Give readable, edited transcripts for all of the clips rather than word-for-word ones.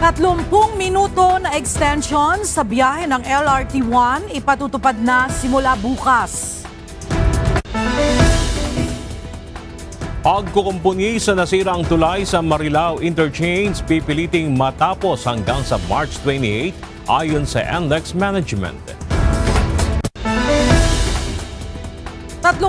30 minuto na extension sa biyahe ng LRT-1 ipatutupad na simula bukas. Pagkukumpuni sa nasirang tulay sa Marilao Interchange pipiliting matapos hanggang sa March 28 ayon sa NLEX Management. 30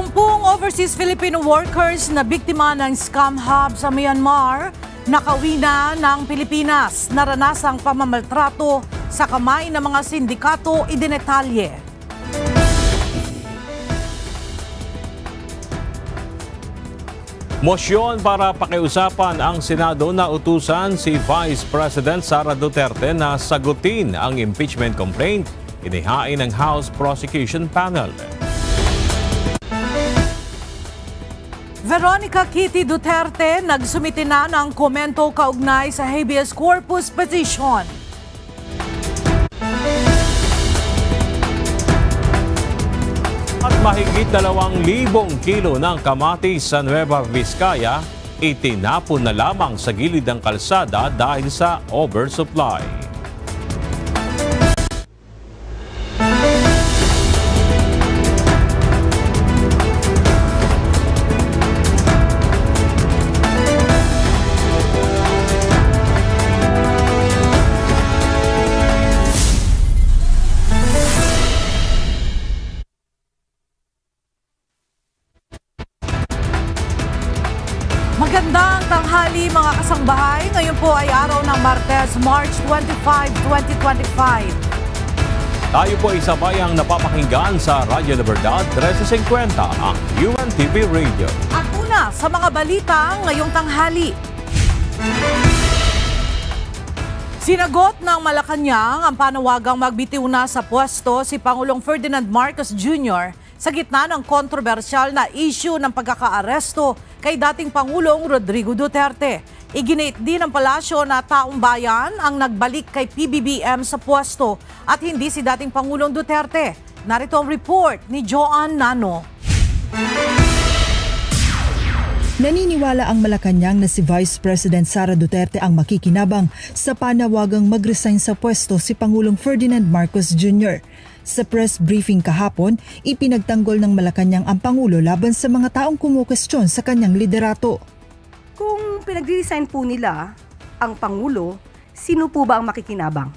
overseas Filipino workers na biktima ng scam hub sa Myanmar nakauwi na ng Pilipinas. Naranasang pamamaltrato sa kamay ng mga sindikato idinetalye. Mosyon para pakiusapan ang Senado na utusan si Vice President Sara Duterte na sagutin ang impeachment complaint inihain ng House Prosecution Panel. Veronica Kitty Duterte nagsumite na ng komento kaugnay sa habeas corpus petition. At mahigit 2,000 kilo ng kamatis sa Nueva Vizcaya itinapon na lamang sa gilid ng kalsada dahil sa oversupply. Magandang tanghali mga kasangbahay. Ngayon po ay araw ng Martes, March 25, 2025. Tayo po ay sabayang napapakinggan sa Radyo Libertad 1350 ang UNTV Radio. At una sa mga balita ngayong tanghali. Sinagot ng Malacanang ang panawagang magbitiw na sa pwesto si Pangulong Ferdinand Marcos Jr. sa gitna ng kontrobersyal na issue ng pagkakaaresto kay dating Pangulong Rodrigo Duterte. Iginit din ng palasyo na taong bayan ang nagbalik kay PBBM sa pwesto at hindi si dating Pangulong Duterte. Narito ang report ni Joan Nano. Naniniwala ang Malacanang na si Vice President Sara Duterte ang makikinabang sa panawagang mag-resign sa pwesto si Pangulong Ferdinand Marcos Jr. Sa press briefing kahapon, ipinagtanggol ng Malacanang ang Pangulo laban sa mga taong kumukestyon sa kanyang liderato. Kung pinag-resign po nila ang Pangulo, sino po ba ang makikinabang?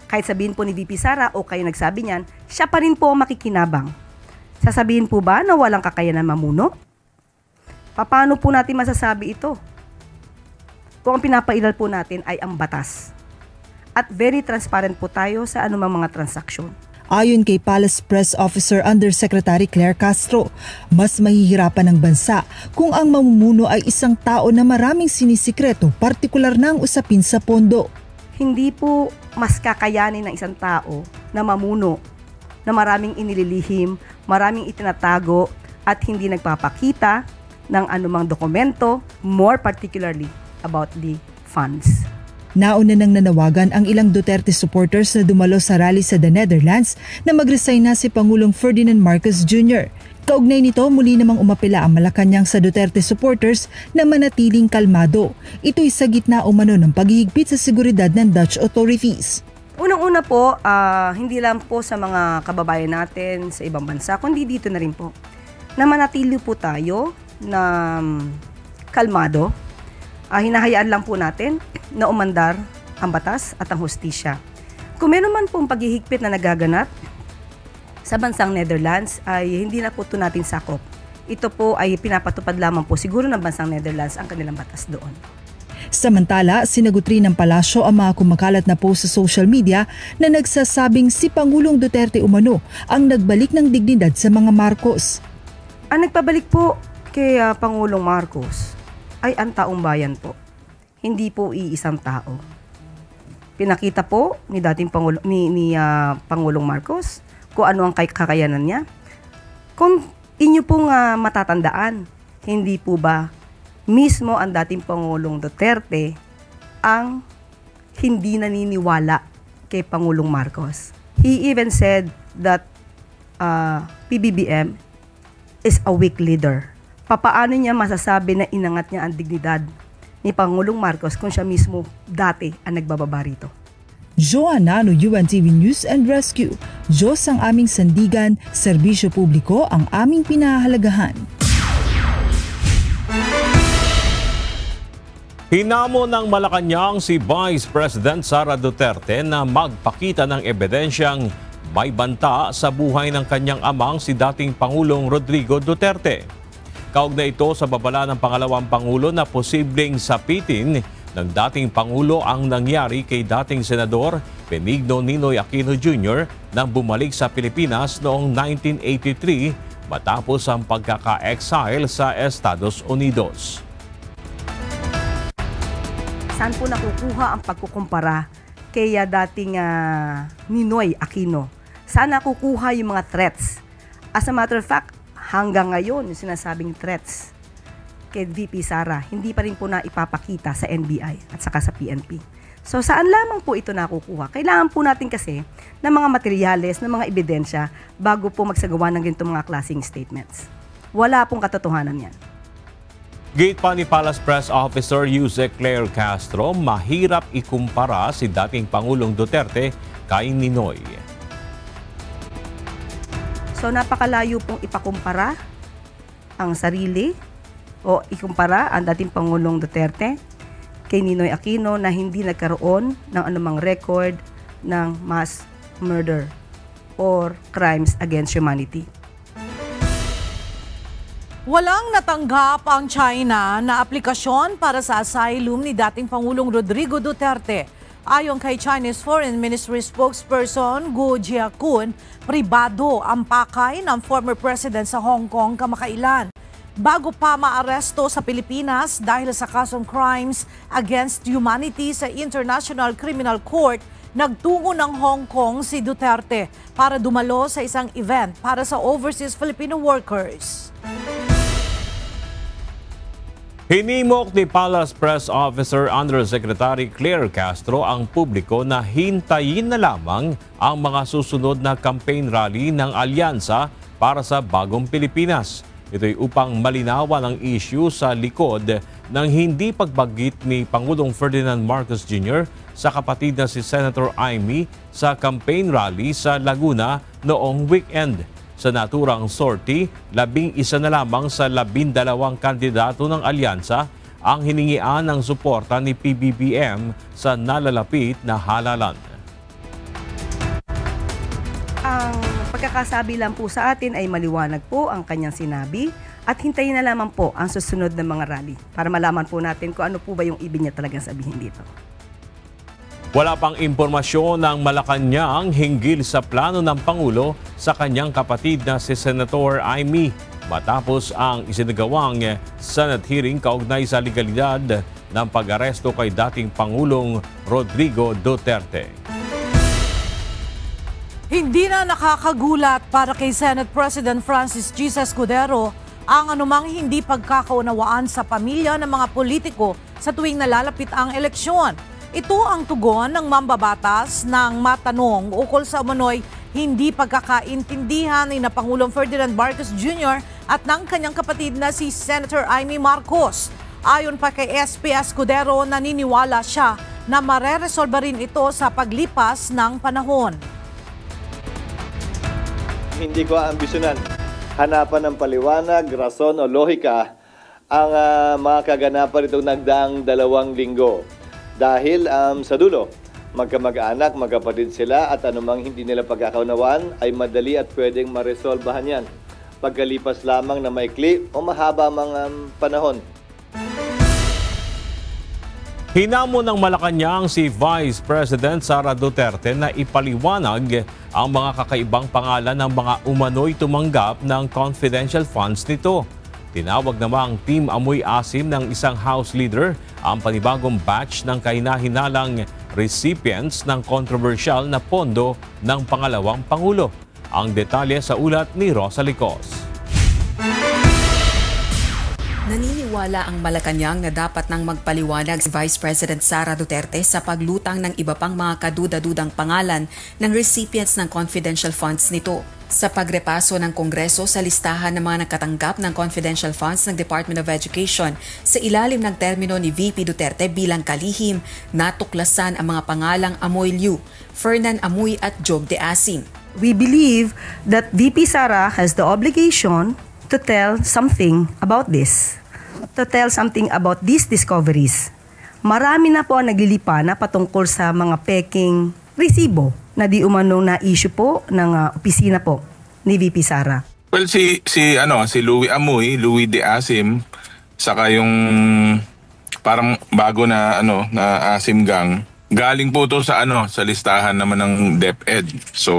Kahit sabihin po ni VP Sara o kayo nagsabi niyan, siya pa rin po ang makikinabang. Sasabihin po ba na walang kakayanan mamuno? Paano po natin masasabi ito? Kung ang pinapailal po natin ay ang batas. At very transparent po tayo sa anumang mga transaksyon. Ayon kay Palace Press Officer Undersecretary Claire Castro, mas mahihirapan ng bansa kung ang mamumuno ay isang tao na maraming sinisikreto, partikular na ang usapin sa pondo. Hindi po mas kakayanin ng isang tao na mamuno, na maraming inililihim, maraming itinatago at hindi nagpapakita ng anumang dokumento, more particularly about the funds. Nauna nang nanawagan ang ilang Duterte supporters na dumalo sa rally sa the Netherlands na mag-resign na si Pangulong Ferdinand Marcos Jr. Kaugnay nito, muli namang umapela ang Malacanang sa Duterte supporters na manatiling kalmado. Ito'y sa gitna umano ng paghihigpit sa seguridad ng Dutch authorities. Unang-una po, hindi lang po sa mga kababayan natin sa ibang bansa, kundi dito na rin po, na manatili po tayo na kalmado. Hinahayaan lang po natin na umandar ang batas at ang hustisya. Kung meron man pong paghihigpit na nagaganap sa bansang Netherlands, ay hindi na po ito natin sakop. Ito po ay pinapatupad lamang po siguro ng bansang Netherlands ang kanilang batas doon. Samantala, sinagot rin ng palasyo ang mga kumakalat na post sa social media na nagsasabing si Pangulong Duterte umano ang nagbalik ng dignidad sa mga Marcos. Ang nagpabalik po kay Pangulong Marcos ay ang taong bayan po. Hindi po iisang tao. Pinakita po ni dating Pangulong Marcos kung ano ang kakayanan niya. Kung inyo pong matatandaan, hindi po ba mismo ang dating Pangulong Duterte ang hindi naniniwala kay Pangulong Marcos? He even said that PBBM is a weak leader. Papaano niya masasabi na inangat niya ang dignidad ni Pangulong Marcos kung siya mismo dati ang nagbababa rito. Joanna no, UNTV News and Rescue. Diyos ang aming sandigan, serbisyo publiko ang aming pinahahalagahan. Hinamon ng Malacanang si Vice President Sara Duterte na magpakita ng ebidensyang may banta sa buhay ng kanyang amang si dating Pangulong Rodrigo Duterte. Kaugnay ito sa babala ng pangalawang Pangulo na posibleng sapitin ng dating Pangulo ang nangyari kay dating Senador Benigno Ninoy Aquino Jr. nang bumalik sa Pilipinas noong 1983 matapos ang pagkaka-exile sa Estados Unidos. Saan po nakukuha ang pagkukumpara kay dating Ninoy Aquino? Saan nakukuha yung mga threats? As a matter of fact, hanggang ngayon yung sinasabing threats kay VP Sara, hindi pa rin po na ipapakita sa NBI at saka sa PNP. So saan lamang po ito nakukuha? Kailangan po natin kasi ng mga materyales, ng mga ebidensya bago po magsagawa ng ganitong mga klaseng statements. Wala pong katotohanan yan. Gate pa ni Palace Press Officer Jose Claire Castro, mahirap ikumpara si dating Pangulong Duterte kay Ninoy. So napakalayo pong ipakumpara ang sarili o ikumpara ang dating Pangulong Duterte kay Ninoy Aquino na hindi nagkaroon ng anumang record ng mass murder or crimes against humanity. Walang natanggap ang China na aplikasyon para sa asylum ni dating Pangulong Rodrigo Duterte. Ayon kay Chinese Foreign Ministry spokesperson Guo Jiakun, pribado ang pakay ng former president sa Hong Kong kamakailan. Bago pa maaresto sa Pilipinas dahil sa kasong crimes against humanity sa International Criminal Court, nagtungo ng Hong Kong si Duterte para dumalo sa isang event para sa overseas Filipino workers. Hinimok ni Palace Press Officer Undersecretary Claire Castro ang publiko na hintayin na lamang ang mga susunod na campaign rally ng alyansa para sa bagong Pilipinas. Ito'y upang malinawan ang issue sa likod ng hindi pagbagit ni Pangulong Ferdinand Marcos Jr. sa kapatid na si Senator Amy sa campaign rally sa Laguna noong weekend. Sa naturang sortie, 11 na lamang sa 12 kandidato ng alyansa ang hiningian ng suporta ni PBBM sa nalalapit na halalan. Ang pagkakasabi lang po sa atin ay maliwanag po ang kanyang sinabi at hintayin na lamang po ang susunod na mga rally para malaman po natin kung ano po ba yung ibig niya talagang sabihin dito. Wala pang impormasyon ng Malacanang hinggil sa plano ng Pangulo sa kanyang kapatid na si Senator Amy matapos ang isinagawang Senate hearing kaugnay sa legalidad ng pag-aresto kay dating Pangulong Rodrigo Duterte. Hindi na nakakagulat para kay Senate President Francis G. Escudero ang anumang hindi pagkakaunawaan sa pamilya ng mga politiko sa tuwing nalalapit ang eleksyon. Ito ang tugon ng mambabatas ng matanong ukol sa umano'y hindi pagkakaintindihan ni na Pangulong Ferdinand Marcos Jr. at ng kanyang kapatid na si Senator Amy Marcos. Ayon pa kay SP Escudero, naniniwala siya na mareresolba rin ito sa paglipas ng panahon. Hindi ko ambisyonan hanapan ng paliwanag, rason o lohika ang mga kaganapan itong nagdaang 2 linggo. Dahil sa dulo, magkamag-anak, magkapatid sila at anumang hindi nila pagkakaunawaan ay madali at pwedeng maresolbahan yan. Pagkalipas lamang na maikli o mahaba mga panahon. Hinamon ng Malacanang si Vice President Sara Duterte na ipaliwanag ang mga kakaibang pangalan ng mga umano'y tumanggap ng confidential funds nito. Tinawag namang Team Amoy Asim ng isang House Leader ang panibagong batch ng kahina-hinalang recipients ng kontrobersyal na pondo ng pangalawang Pangulo. Ang detalye sa ulat ni Rosa Licos. Naniniwala ang Malacanang na dapat nang magpaliwanag si Vice President Sara Duterte sa paglutang ng iba pang mga kaduda-dudang pangalan ng recipients ng confidential funds nito. Sa pagrepaso ng Kongreso sa listahan ng mga nakatanggap ng confidential funds ng Department of Education sa ilalim ng termino ni VP Duterte bilang kalihim, natuklasan ang mga pangalang Amoy Liu, Fernan Amuy at Jog de Asim. We believe that VP Sara has the obligation to tell something about this, to tell something about these discoveries. Marami na po ang naglilipa na patungkol sa mga peking resibo na di umanong na issue po ng opisina po ni VP Sara. Well, si Louie Amuy, Louie de Asim, saka yung parang bago na na Asim Gang, galing po to sa sa listahan naman ng DepEd. So,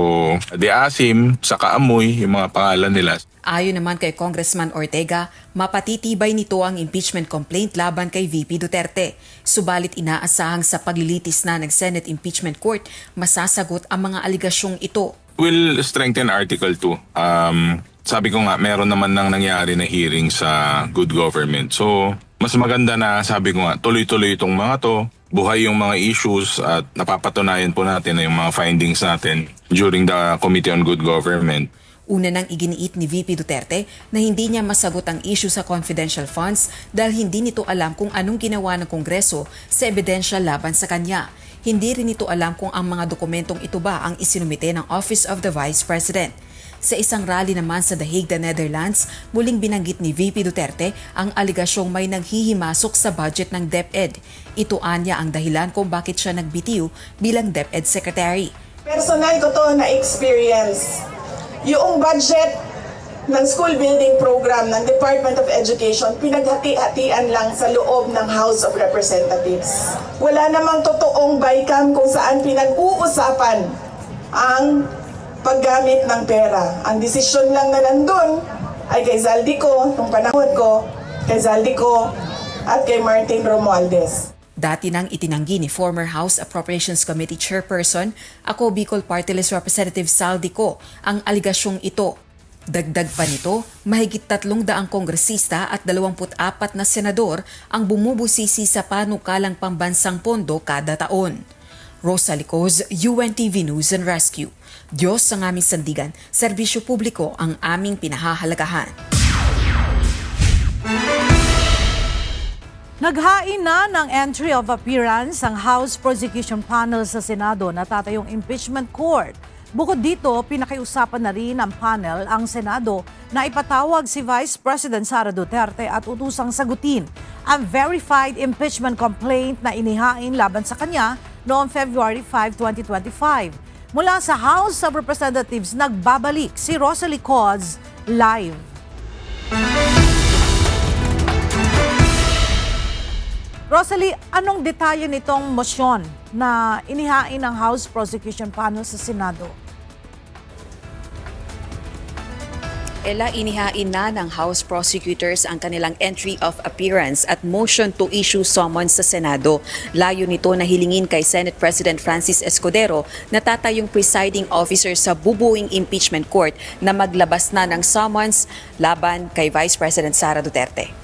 de Asim, saka Amuy, yung mga pangalan nila. Ayon naman kay Congressman Ortega, mapatitibay nito ang impeachment complaint laban kay VP Duterte. Subalit inaasahang sa paglilitis na ng Senate Impeachment Court, masasagot ang mga aligasyong ito. We'll strengthen Article 2. Sabi ko nga, meron naman nang nangyari na hearing sa good government. So, mas maganda na sabi ko nga, tuloy-tuloy itong mga to, buhay yung mga issues at napapatunayan po natin na yung mga findings natin during the Committee on Good Government. Una nang iginiit ni VP Duterte na hindi niya masagot ang issue sa confidential funds dahil hindi nito alam kung anong ginawa ng Kongreso sa ebidensya laban sa kanya. Hindi rin nito alam kung ang mga dokumentong ito ba ang isinumite ng Office of the Vice President. Sa isang rally naman sa The Hague, Netherlands, muling binanggit ni VP Duterte ang aligasyong may naghihimasok sa budget ng DepEd. Ito anya ang dahilan kung bakit siya nagbitiw bilang DepEd Secretary. Personal ko to na experience. Yung budget ng school building program ng Department of Education, pinaghati-hatian lang sa loob ng House of Representatives. Wala namang totoong BICAM kung saan pinag-uusapan ang paggamit ng pera. Ang desisyon lang na nandun ay kay Zaldico, nung panahon ko, kay Zaldico at kay Martin Romualdez. Dati nang itinanggi ni former House Appropriations Committee Chairperson, ako Bicol Party List Representative Zaldico, ang aligasyong ito. Dagdag pa nito, mahigit 300 kongresista at 24 na senador ang bumubusisi sa panukalang pambansang pondo kada taon. Rosalie Coz, UNTV News and Rescue. Diyos ang aming sandigan, serbisyo publiko ang aming pinahahalagahan. Naghain na ng entry of appearance ang House Prosecution Panel sa Senado na tatayong impeachment court. Bukod dito, pinakiusapan na rin ng panel ang Senado na ipatawag si Vice President Sara Duterte at utusang sagutin ang verified impeachment complaint na inihain laban sa kanya noong February 5, 2025. Mula sa House of Representatives, nagbabalik si Rosalie Coz live. Rosalie, anong detalye nitong motion na inihain ng House Prosecution Panel sa Senado? Inihain na ng House Prosecutors ang kanilang entry of appearance at motion to issue summons sa Senado. Layo nito na hilingin kay Senate President Francis Escudero na tatayong presiding officer sa bubuing impeachment court na maglabas na ng summons laban kay Vice President Sara Duterte.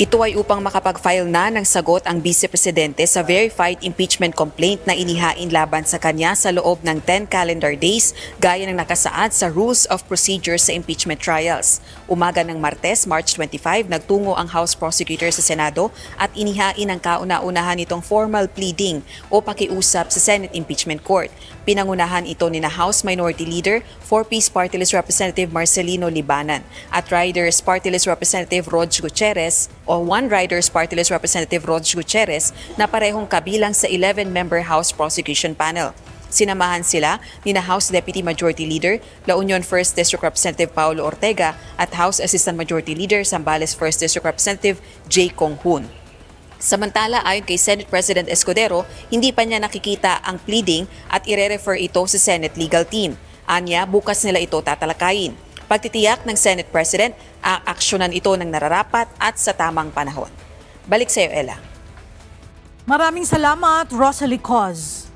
Ito ay upang makapag-file na ng sagot ang Vice Presidente sa verified impeachment complaint na inihain laban sa kanya sa loob ng 10 calendar days gaya ng nakasaad sa Rules of Procedure sa impeachment trials. Umaga ng Martes, March 25, nagtungo ang House Prosecutor sa Senado at inihain ang kauna-unahan nitong formal pleading o pakiusap sa Senate Impeachment Court. Pinangunahan ito ni na House Minority Leader, 4-piece Party List Representative Marcelino Libanan at Riders Party List Representative Rog Gutierrez o One Riders Party List Representative Rog Gutierrez na parehong kabilang sa 11-member House Prosecution Panel. Sinamahan sila ni na House Deputy Majority Leader, La Union 1st District Representative Paulo Ortega at House Assistant Majority Leader, Zambales 1st District Representative J. Kong Hoon. Samantala, ayon kay Senate President Escudero, hindi pa niya nakikita ang pleading at ire-refer ito sa Senate Legal Team. Anya, bukas nila ito tatalakayin. Pagtitiyak ng Senate President, aaksyonan ito ng nararapat at sa tamang panahon. Balik sa iyo, Ella. Maraming salamat, Rosalie Coz.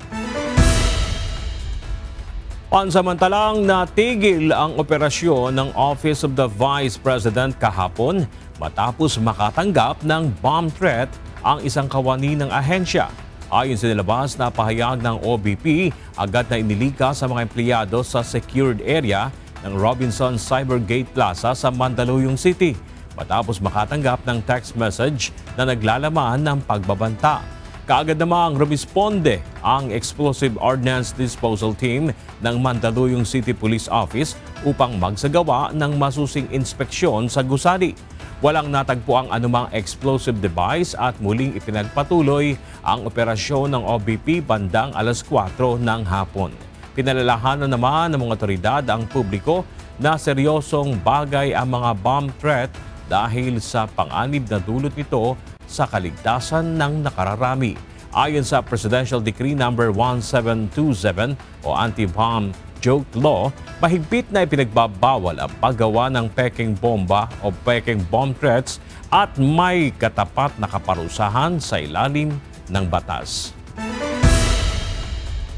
Pansamantalang natigil ang operasyon ng Office of the Vice President kahapon matapos makatanggap ng bomb threat ang isang kawani ng ahensya. Ayon sa nilabas na pahayag ng OBP, agad na inilika sa mga empleyado sa secured area ng Robinson Cybergate Plaza sa Mandaluyong City matapos makatanggap ng text message na naglalaman ng pagbabanta. Kaagad namang rumisponde ang Explosive Ordnance Disposal Team ng Mandaluyong City Police Office upang magsagawa ng masusing inspeksyon sa gusali. Walang natagpo ang anumang explosive device at muling ipinagpatuloy ang operasyon ng OBP bandang alas 4 ng hapon. Pinalalahanan naman ng mga otoridad ang publiko na seryosong bagay ang mga bomb threat dahil sa panganib na dulot nito sa kaligtasan ng nakararami. Ayon sa Presidential Decree No. 1727 o Anti-Bomb Joke Law, mahigpit na ipinagbabawal ang paggawa ng peking bomba o peking bomb threats at may katapat na kaparusahan sa ilalim ng batas.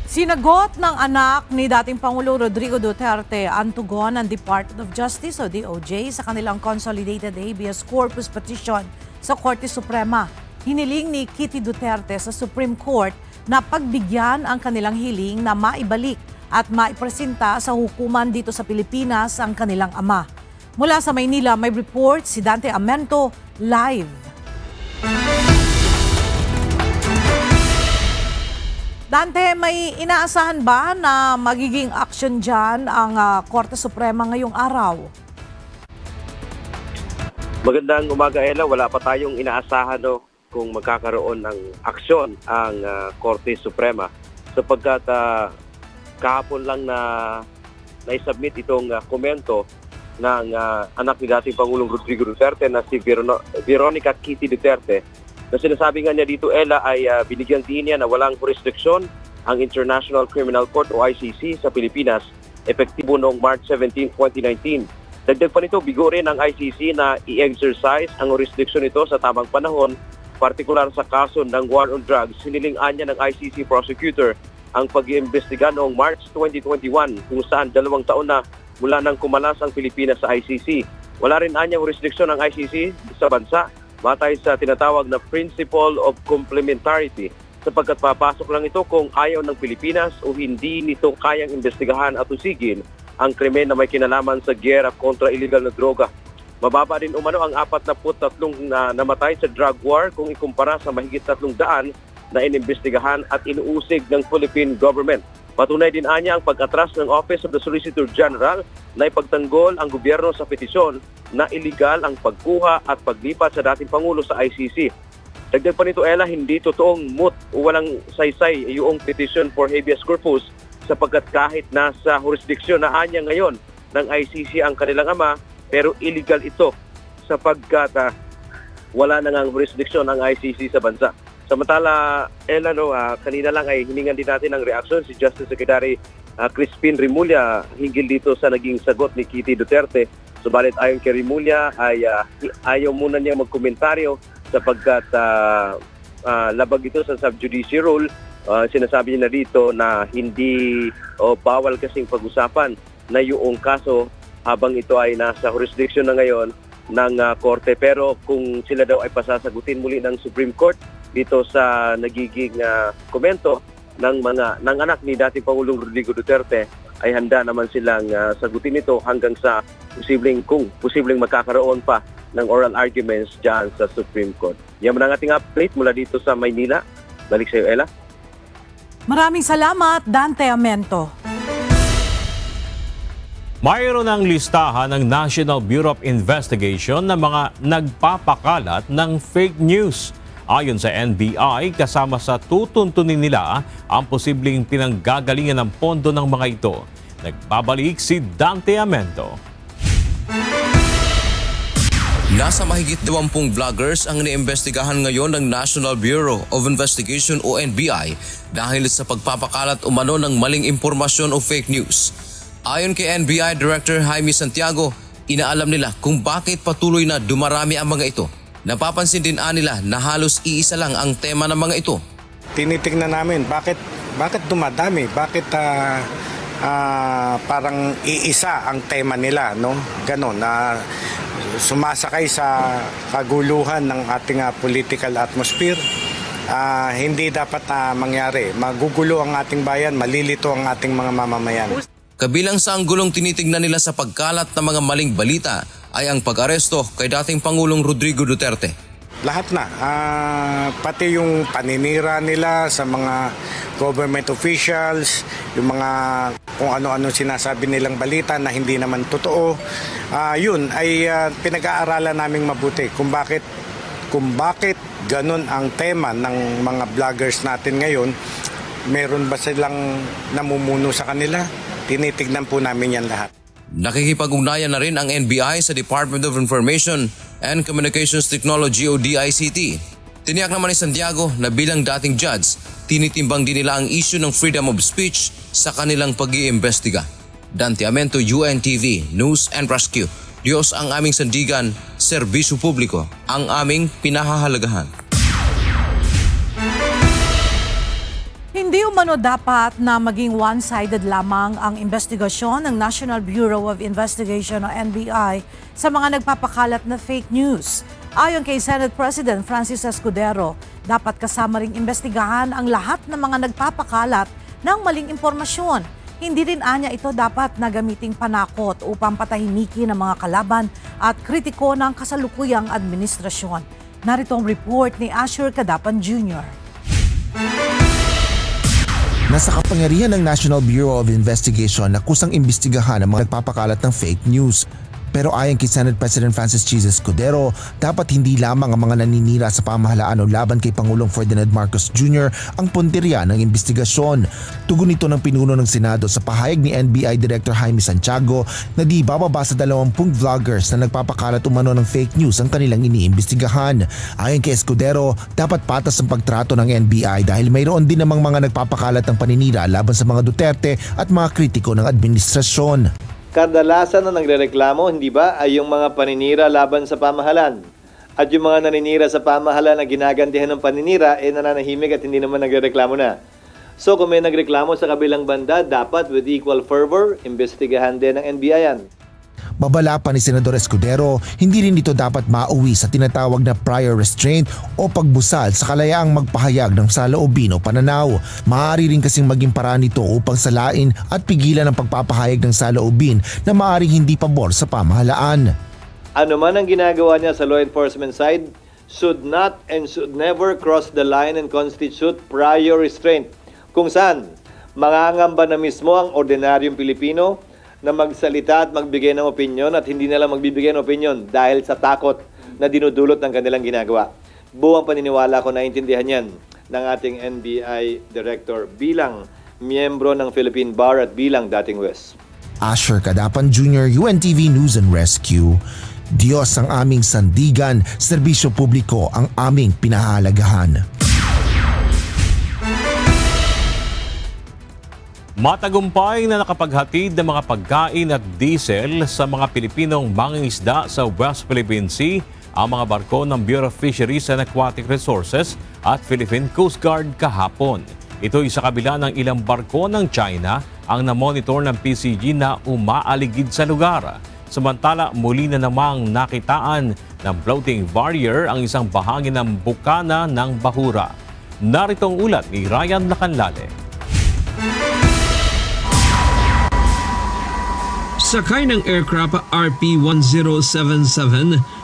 Sinagot ng anak ni dating Pangulo Rodrigo Duterte ang tugon ng Department of Justice o DOJ sa kanilang Consolidated Habeas Corpus Petition sa Korte Suprema. Hiniling ni Kitty Duterte sa Supreme Court na pagbigyan ang kanilang hiling na maibalik at maipresenta sa hukuman dito sa Pilipinas ang kanilang ama. Mula sa Maynila, may report si Dante Amento live. Dante, may inaasahan ba na magiging action dyan ang Korte Suprema ngayong araw? Magandang umaga, Ella. Wala pa tayong inaasahan kung magkakaroon ng aksyon ang Korte Suprema sapagkat kahapon lang na naisubmit itong komento ng anak ni dating Pangulong Rodrigo Duterte na si Veronica Kitty Duterte na sinasabi nga niya dito, Ella, ay binigyan din niya na walang jurisdiksyon ang International Criminal Court o ICC sa Pilipinas epektibo noong March 17, 2019. Dagdag pa nito, bigo rin ang ICC na i-exercise ang jurisdiksyon nito sa tamang panahon, partikular sa kaso ng war on drugs. Hinilingan niya ng ICC prosecutor ang pag-iimbestiga noong March 2021 kung saan 2 taon na mula nang kumalas ang Pilipinas sa ICC. Wala rin anya jurisdiksyon ng ICC sa bansa batay sa tinatawag na Principle of Complementarity sapagkat papasok lang ito kung ayaw ng Pilipinas o hindi nito kayang imbestigahan at usigin ang krimen na may kinalaman sa giyera kontra illegal na droga. Mababa din umano ang 43 na namatay sa drug war kung ikumpara sa mahigit 300 na inimbestigahan at inuusig ng Philippine government. Patunay din anya ang pag-atras ng Office of the Solicitor General na ipagtanggol ang gobyerno sa petisyon na iligal ang pagkuha at paglipat sa dating Pangulo sa ICC. Dagdag pa nito, Ella, hindi totoong moot o walang saysay yung petition for habeas corpus sapagkat kahit nasa jurisdiksyon na anya ngayon ng ICC ang kanilang ama, pero illegal ito sapagkat wala na ngang jurisdiksyon ang ICC sa bansa. Samantala, Ella, kanina lang ay hiningan din natin ng reaksyon si Justice Secretary Crispin Rimulya hinggil dito sa naging sagot ni Kitty Duterte. Subalit ayon kay Rimulya ay ayaw muna niya magkomentaryo sapagkat labag ito sa sub-judice rule. Sinasabi niya na dito na hindi bawal kasing pag-usapan na yung kaso habang ito ay nasa jurisdiction na ngayon ng korte. Pero kung sila daw ay pasasagutin muli ng Supreme Court dito sa nagiging komento ng anak ni dating Pangulong Rodrigo Duterte, ay handa naman silang sagutin ito hanggang sa posibleng magkakaroon pa ng oral arguments dyan sa Supreme Court. Yan ang ating update mula dito sa Maynila. Balik sa iyo, Ella. Maraming salamat, Dante Amento. Mayroon ng listahan ng National Bureau of Investigation ng mga nagpapakalat ng fake news. Ayon sa NBI, kasama sa tutuntunin nila ang posibleng pinanggagalingan ng pondo ng mga ito. Nagbabalik si Dante Amento. Nasa mahigit 20 vloggers ang iniimbestigahan ngayon ng National Bureau of Investigation o NBI dahil sa pagpapakalat umano ng maling impormasyon o fake news. Ayon kay NBI Director Jaime Santiago, inaalam nila kung bakit patuloy na dumarami ang mga ito. Napapansin din nila na halos iisa lang ang tema ng mga ito. Tinitingnan namin bakit dumadami, bakit parang iisa ang tema nila, no? Ganon, na sumasakay sa kaguluhan ng ating political atmosphere. Hindi dapat mangyari. Magugulo ang ating bayan, malilito ang ating mga mamamayan. Kabilang sa anggulong tinitignan nila sa pagkalat ng mga maling balita ay ang pag-aresto kay dating Pangulong Rodrigo Duterte. Lahat na, pati yung paninira nila sa mga government officials, yung mga kung ano-ano sinasabi nilang balita na hindi naman totoo, yun ay pinag-aaralan naming mabuti kung bakit ganun ang tema ng mga vloggers natin ngayon. Meron ba silang namumuno sa kanila? Tinitignan po namin yan lahat. Nakikipag-ugnayan na rin ang NBI sa Department of Information and Communications Technology o DICT. Tiniyak naman ni Santiago na bilang dating judge, tinitimbang din nila ang issue ng freedom of speech sa kanilang pag-iimbestiga. Dante Amento, UNTV, News and Rescue. Diyos ang aming sandigan, serbisyo publiko ang aming pinahahalagahan. Hindi umano dapat na maging one-sided lamang ang investigasyon ng National Bureau of Investigation o NBI sa mga nagpapakalat na fake news. Ayon kay Senate President Francis Escudero, dapat kasama ring investigahan ang lahat ng mga nagpapakalat ng maling impormasyon. Hindi rin anya ito dapat na gamiting panakot upang patahimiki ng mga kalaban at kritiko ng kasalukuyang administrasyon. Narito ang report ni Asher Cadapan Jr. Nasa kapangyarihan ng National Bureau of Investigation na kusang imbestigahan ang mga nagpapakalat ng fake news. Pero ayon kay Senate President Francis G. Escudero, dapat hindi lamang ang mga naninira sa pamahalaan o laban kay Pangulong Ferdinand Marcos Jr. ang puntirya ng imbestigasyon. Tugon ito ng pinuno ng Senado sa pahayag ni NBI Director Jaime Santiago na di bababa sa 20 vloggers na nagpapakalat umano ng fake news ang kanilang iniimbestigahan. Ayon kay Escudero, dapat patas ang pagtrato ng NBI dahil mayroon din namang mga nagpapakalat ng paninira laban sa mga Duterte at mga kritiko ng administrasyon. Kadalasan na nagrereklamo, hindi ba, ay yung mga paninira laban sa pamahalan. At yung mga naninira sa pamahalan na ginagantihan ng paninira, nananahimik at hindi naman nagrereklamo na. So kung may nagreklamo sa kabilang banda, dapat with equal fervor, imbestigahan din ng NBI yan. Babala pa ni Senador Escudero, hindi rin ito dapat mauwi sa tinatawag na prior restraint o pagbusal sa kalayaang magpahayag ng saloobin o pananaw. Maaari rin kasing maging paraan nito upang salain at pigilan ang pagpapahayag ng saloobin na maaaring hindi pabor sa pamahalaan. Ano man ang ginagawa niya sa law enforcement side, should not and should never cross the line and constitute prior restraint. Kung saan, mangangamba na mismo ang ordinaryong Pilipino na magsalita at magbigay ng opinyon at hindi nila magbibigay ng opinyon dahil sa takot na dinudulot ng kanilang ginagawa. Buwang paniniwala ko naintindihan yan ng ating NBI Director bilang miyembro ng Philippine Bar at bilang dating West. Asher Cadapan Jr., UNTV News and Rescue. Diyos ang aming sandigan, serbisyo publiko ang aming pinahahalagahan. Matagumpay na nakapaghatid ng mga pagkain at diesel sa mga Pilipinong mangingisda sa West Philippine Sea ang mga barko ng Bureau of Fisheries and Aquatic Resources at Philippine Coast Guard kahapon. Ito'y sa kabila ng ilang barko ng China ang namonitor ng PCG na umaaligid sa lugar. Samantala, muli na namang nakitaan ng floating barrier ang isang bahagi ng bukana ng Bahura. Narito ang ulat ni Ryan Lacanlale. Sakay ng aircraft RP-1077,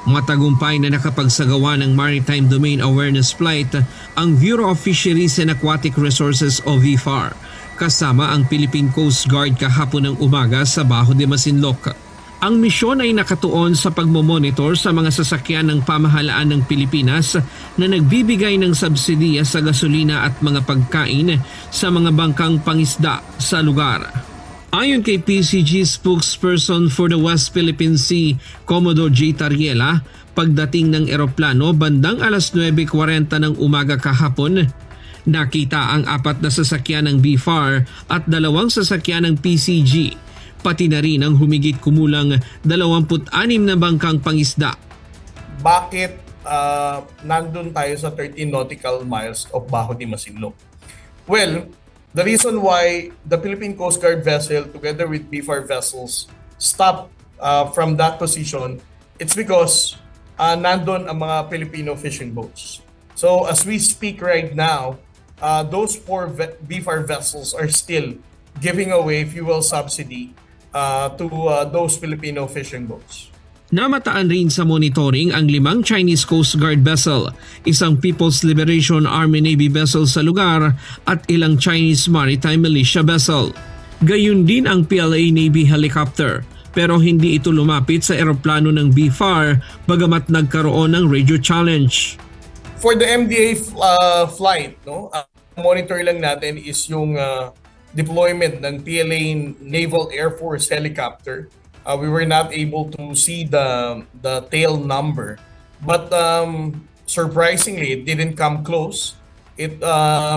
matagumpay na nakapagsagawa ng Maritime Domain Awareness Flight ang Bureau of Fisheries and Aquatic Resources o VFAR, kasama ang Philippine Coast Guard kahapon ng umaga sa Bajo de Masinloc. Ang misyon ay nakatuon sa pagmomonitor sa mga sasakyan ng pamahalaan ng Pilipinas na nagbibigay ng subsidiya sa gasolina at mga pagkain sa mga bangkang pangisda sa lugar. Ayon kay PCG spokesperson for the West Philippine Sea, Commodore J. Tariela, pagdating ng eroplano bandang alas 9:40 ng umaga kahapon, nakita ang 4 na sasakyan ng BFAR at 2 sasakyan ng PCG, pati na rin ang humigit kumulang 26 na bangkang pangisda. Bakit nandun tayo sa 13 nautical miles of Bajo de Masinloc? Well, The reason why the Philippine Coast Guard vessel together with BFAR vessels stopped from that position, it's because nandun ang mga Filipino fishing boats. So as we speak right now, those 4 BFAR vessels are still giving away fuel subsidy to those Filipino fishing boats. Namataan rin sa monitoring ang 5 Chinese Coast Guard vessel, isang People's Liberation Army Navy vessel sa lugar at ilang Chinese Maritime Militia vessel. Gayun din ang PLA Navy helicopter, pero hindi ito lumapit sa eroplano ng BFAR bagamat nagkaroon ng radio challenge. For the MDA flight, monitor lang natin is yung deployment ng PLA Naval Air Force helicopter. We were not able to see the tail number, but surprisingly, it didn't come close. It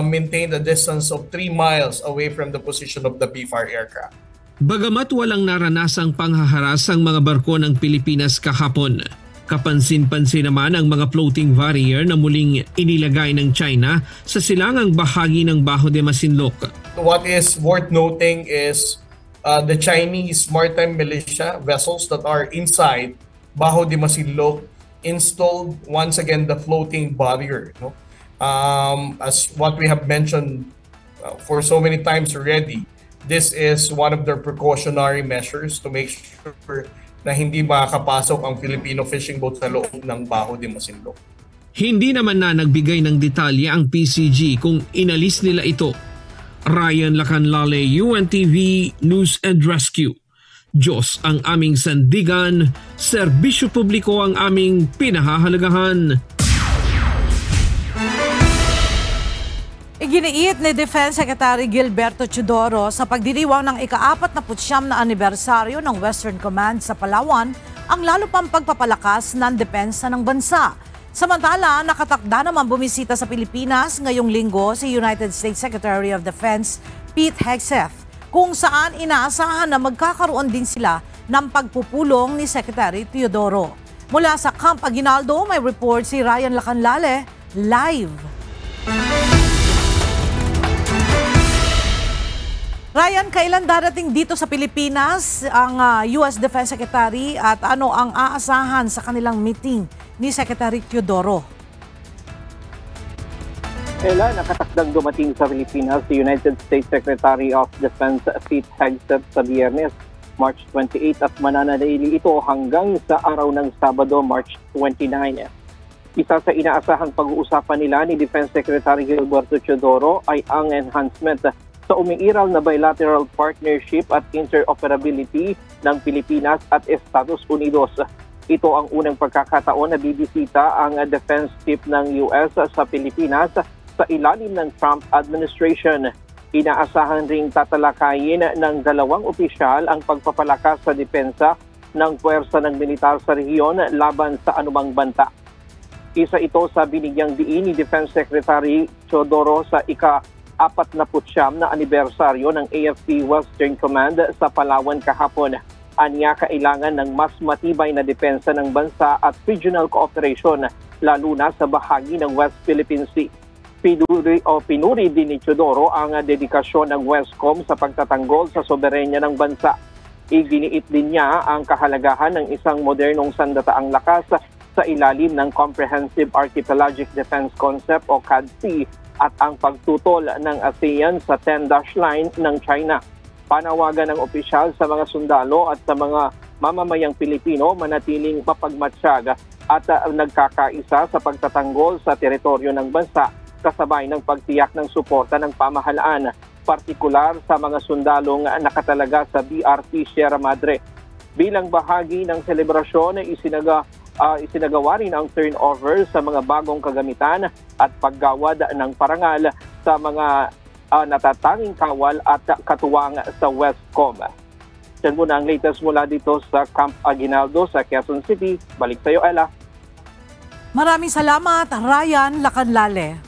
maintained a distance of 3 miles away from the position of the BFAR aircraft. Bagamat walang naranasang panghaharas ang mga barko ng Pilipinas kahapon, kapansin-pansin naman ang mga floating barrier na muling inilagay ng China sa silangang bahagi ng Bajo de Masinloc. What is worth noting is the Chinese maritime militia vessels that are inside Bajo de Masinloc installed once again the floating barrier. As what we have mentioned for so many times already, this is one of their precautionary measures to make sure na hindi makakapasok ang Filipino fishing boats sa loob ng Bajo de Masinloc. Hindi naman na nagbigay ng detalye ang PCG kung inalis nila ito. Ryan Lacanlale, UNTV News and Rescue. Diyos ang aming sandigan, serbisyo publiko ang aming pinahahalagahan. Iginiit ni Defense Secretary Gilberto Teodoro sa pagdiriwang ng ika-49 na anibersaryo ng Western Command sa Palawan ang lalo pang pagpapalakas ng depensa ng bansa. Samantala, nakatakda naman bumisita sa Pilipinas ngayong linggo si United States Secretary of Defense Pete Hegseth, kung saan inaasahan na magkakaroon din sila ng pagpupulong ni Secretary Teodoro. Mula sa Camp Aguinaldo, may report si Ryan Lacanlale, live. Ryan, kailan darating dito sa Pilipinas ang US Defense Secretary at ano ang aasahan sa kanilang meeting ni Secretary Teodoro? Nakatakdang dumating sa Pilipinas si United States Secretary of Defense Pete Hegseth sa Biyernes, March 28 at mananatili ito hanggang sa araw ng Sabado, March 29. Isa sa inaasahang pag-uusapan nila ni Defense Secretary Gilberto Teodoro ay ang enhancement sa umiiral na bilateral partnership at interoperability ng Pilipinas at Estados Unidos. Ito ang unang pagkakataon na bibisita ang defense chief ng US sa Pilipinas sa ilalim ng Trump administration. Inaasahan ring tatalakayin ng 2 opisyal ang pagpapalakas sa depensa ng puwersa ng militar sa rehiyon laban sa anumang banta. Isa ito sa binigyang diin ni Defense Secretary Teodoro sa ika-49 na anibersaryo ng AFP Western Command sa Palawan kahapon. Anya kailangan ng mas matibay na depensa ng bansa at regional cooperation, lalo na sa bahagi ng West Philippine Sea. Pinuri din ni Teodoro ang dedikasyon ng WESCOM sa pagtatanggol sa soberenya ng bansa. Iginiit din niya ang kahalagahan ng isang modernong sandataang lakas sa ilalim ng Comprehensive Archipelagic Defense Concept o CADC at ang pagtutol ng ASEAN sa 10-dash line ng China. Panawagan ng opisyal sa mga sundalo at sa mga mamamayang Pilipino manatiling mapagmatsyag at nagkakaisa sa pagtatanggol sa teritoryo ng bansa kasabay ng pagtiyak ng suporta ng pamahalaan, partikular sa mga sundalong nakatalaga sa BRT Sierra Madre. Bilang bahagi ng selebrasyon, isinagawa rin ang turnover sa mga bagong kagamitan at paggawad ng parangal sa mga natatanging kawal at katuwang sa WESCOM. Yan muna ang latest mula dito sa Camp Aguinaldo sa Quezon City. Balik sa iyo, Ella. Maraming salamat, Ryan Lacanlale.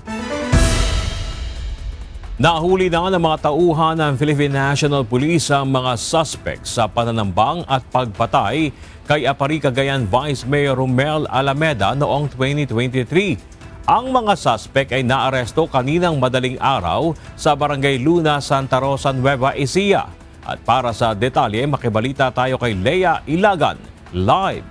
Nahuli na ng mga tauhan ng Philippine National Police ang mga suspect sa pananambang at pagpatay kay Apari Cagayan Vice Mayor Romel Alameda noong 2023. Ang mga suspect ay naaresto kaninang madaling araw sa Barangay Luna, Santa Rosa, Nueva Ecija. At para sa detalye, makibalita tayo kay Lea Ilagan, live.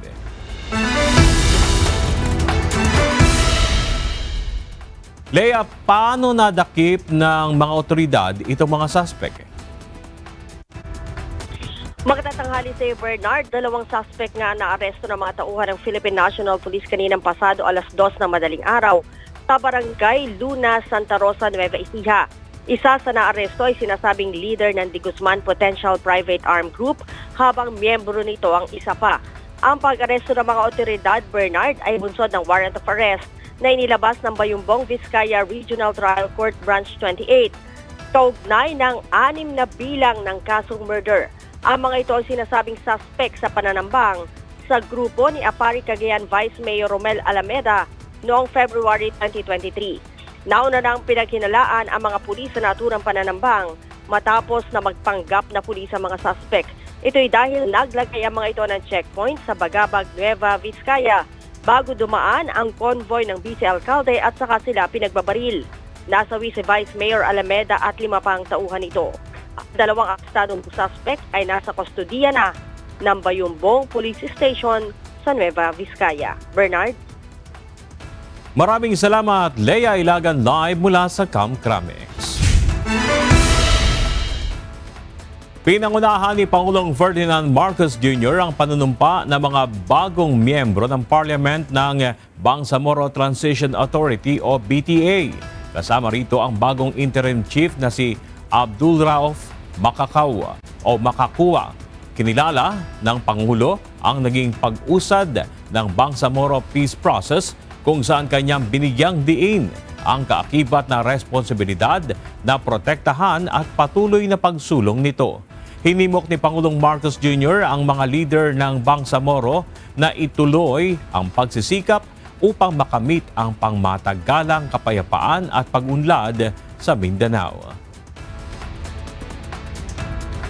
Lea, paano nadakip ng mga otoridad itong mga suspect? Magandang tanghali sa Bernard. 2 suspect nga naaresto ng mga tauhan ng Philippine National Police kaninang pasado alas 2 ng madaling araw sa Barangay Luna, Santa Rosa, Nueva Ecija. Isa sa naaresto ay sinasabing leader ng Di Guzman Potential Private Armed Group habang miyembro nito ang isa pa. Ang pag-aresto ng mga otoridad, Bernard, ay bunsod ng warrant of arrest na inilabas ng Bayumbong Vizcaya Regional Trial Court Branch 28. Kaugnay ng 6 na bilang ng kasong murder. Ang mga ito ay sinasabing suspect sa pananambang sa grupo ni Apari Cagayan Vice Mayor Romel Alameda noong February 2023. Nauna nang pinaghinalaan ang mga pulis sa naturang pananambang matapos na magpanggap na pulis ang mga suspect. Ito'y dahil naglagay ang mga ito ng checkpoint sa Bagabag, Nueva Vizcaya bago dumaan ang convoy ng vice-alcalde at saka sila pinagbabaril. Nasawi si Vice Mayor Alameda at 5 pang tauhan ito. Ang 2 arestadong suspect ay nasa kustodiya na ng Bayumbong Police Station sa Nueva Vizcaya. Bernard? Maraming salamat, Lea Ilagan, live mula sa Camp Cramex. Pinangunahan ni Pangulong Ferdinand Marcos Jr. ang panunumpa ng mga bagong miyembro ng Parliament ng Bangsamoro Transition Authority o BTA. Kasama rito ang bagong interim chief na si Abdul Rauf Makakua. Kinilala ng Pangulo ang naging pag-usad ng Bangsamoro Peace Process kung saan kanyang binigyang diin ang kaakibat na responsibilidad na protektahan at patuloy na pagsulong nito. Hinimok ni Pangulong Marcos Jr. ang mga leader ng Bangsamoro na ituloy ang pagsisikap upang makamit ang pangmatagalang kapayapaan at pag-unlad sa Mindanao.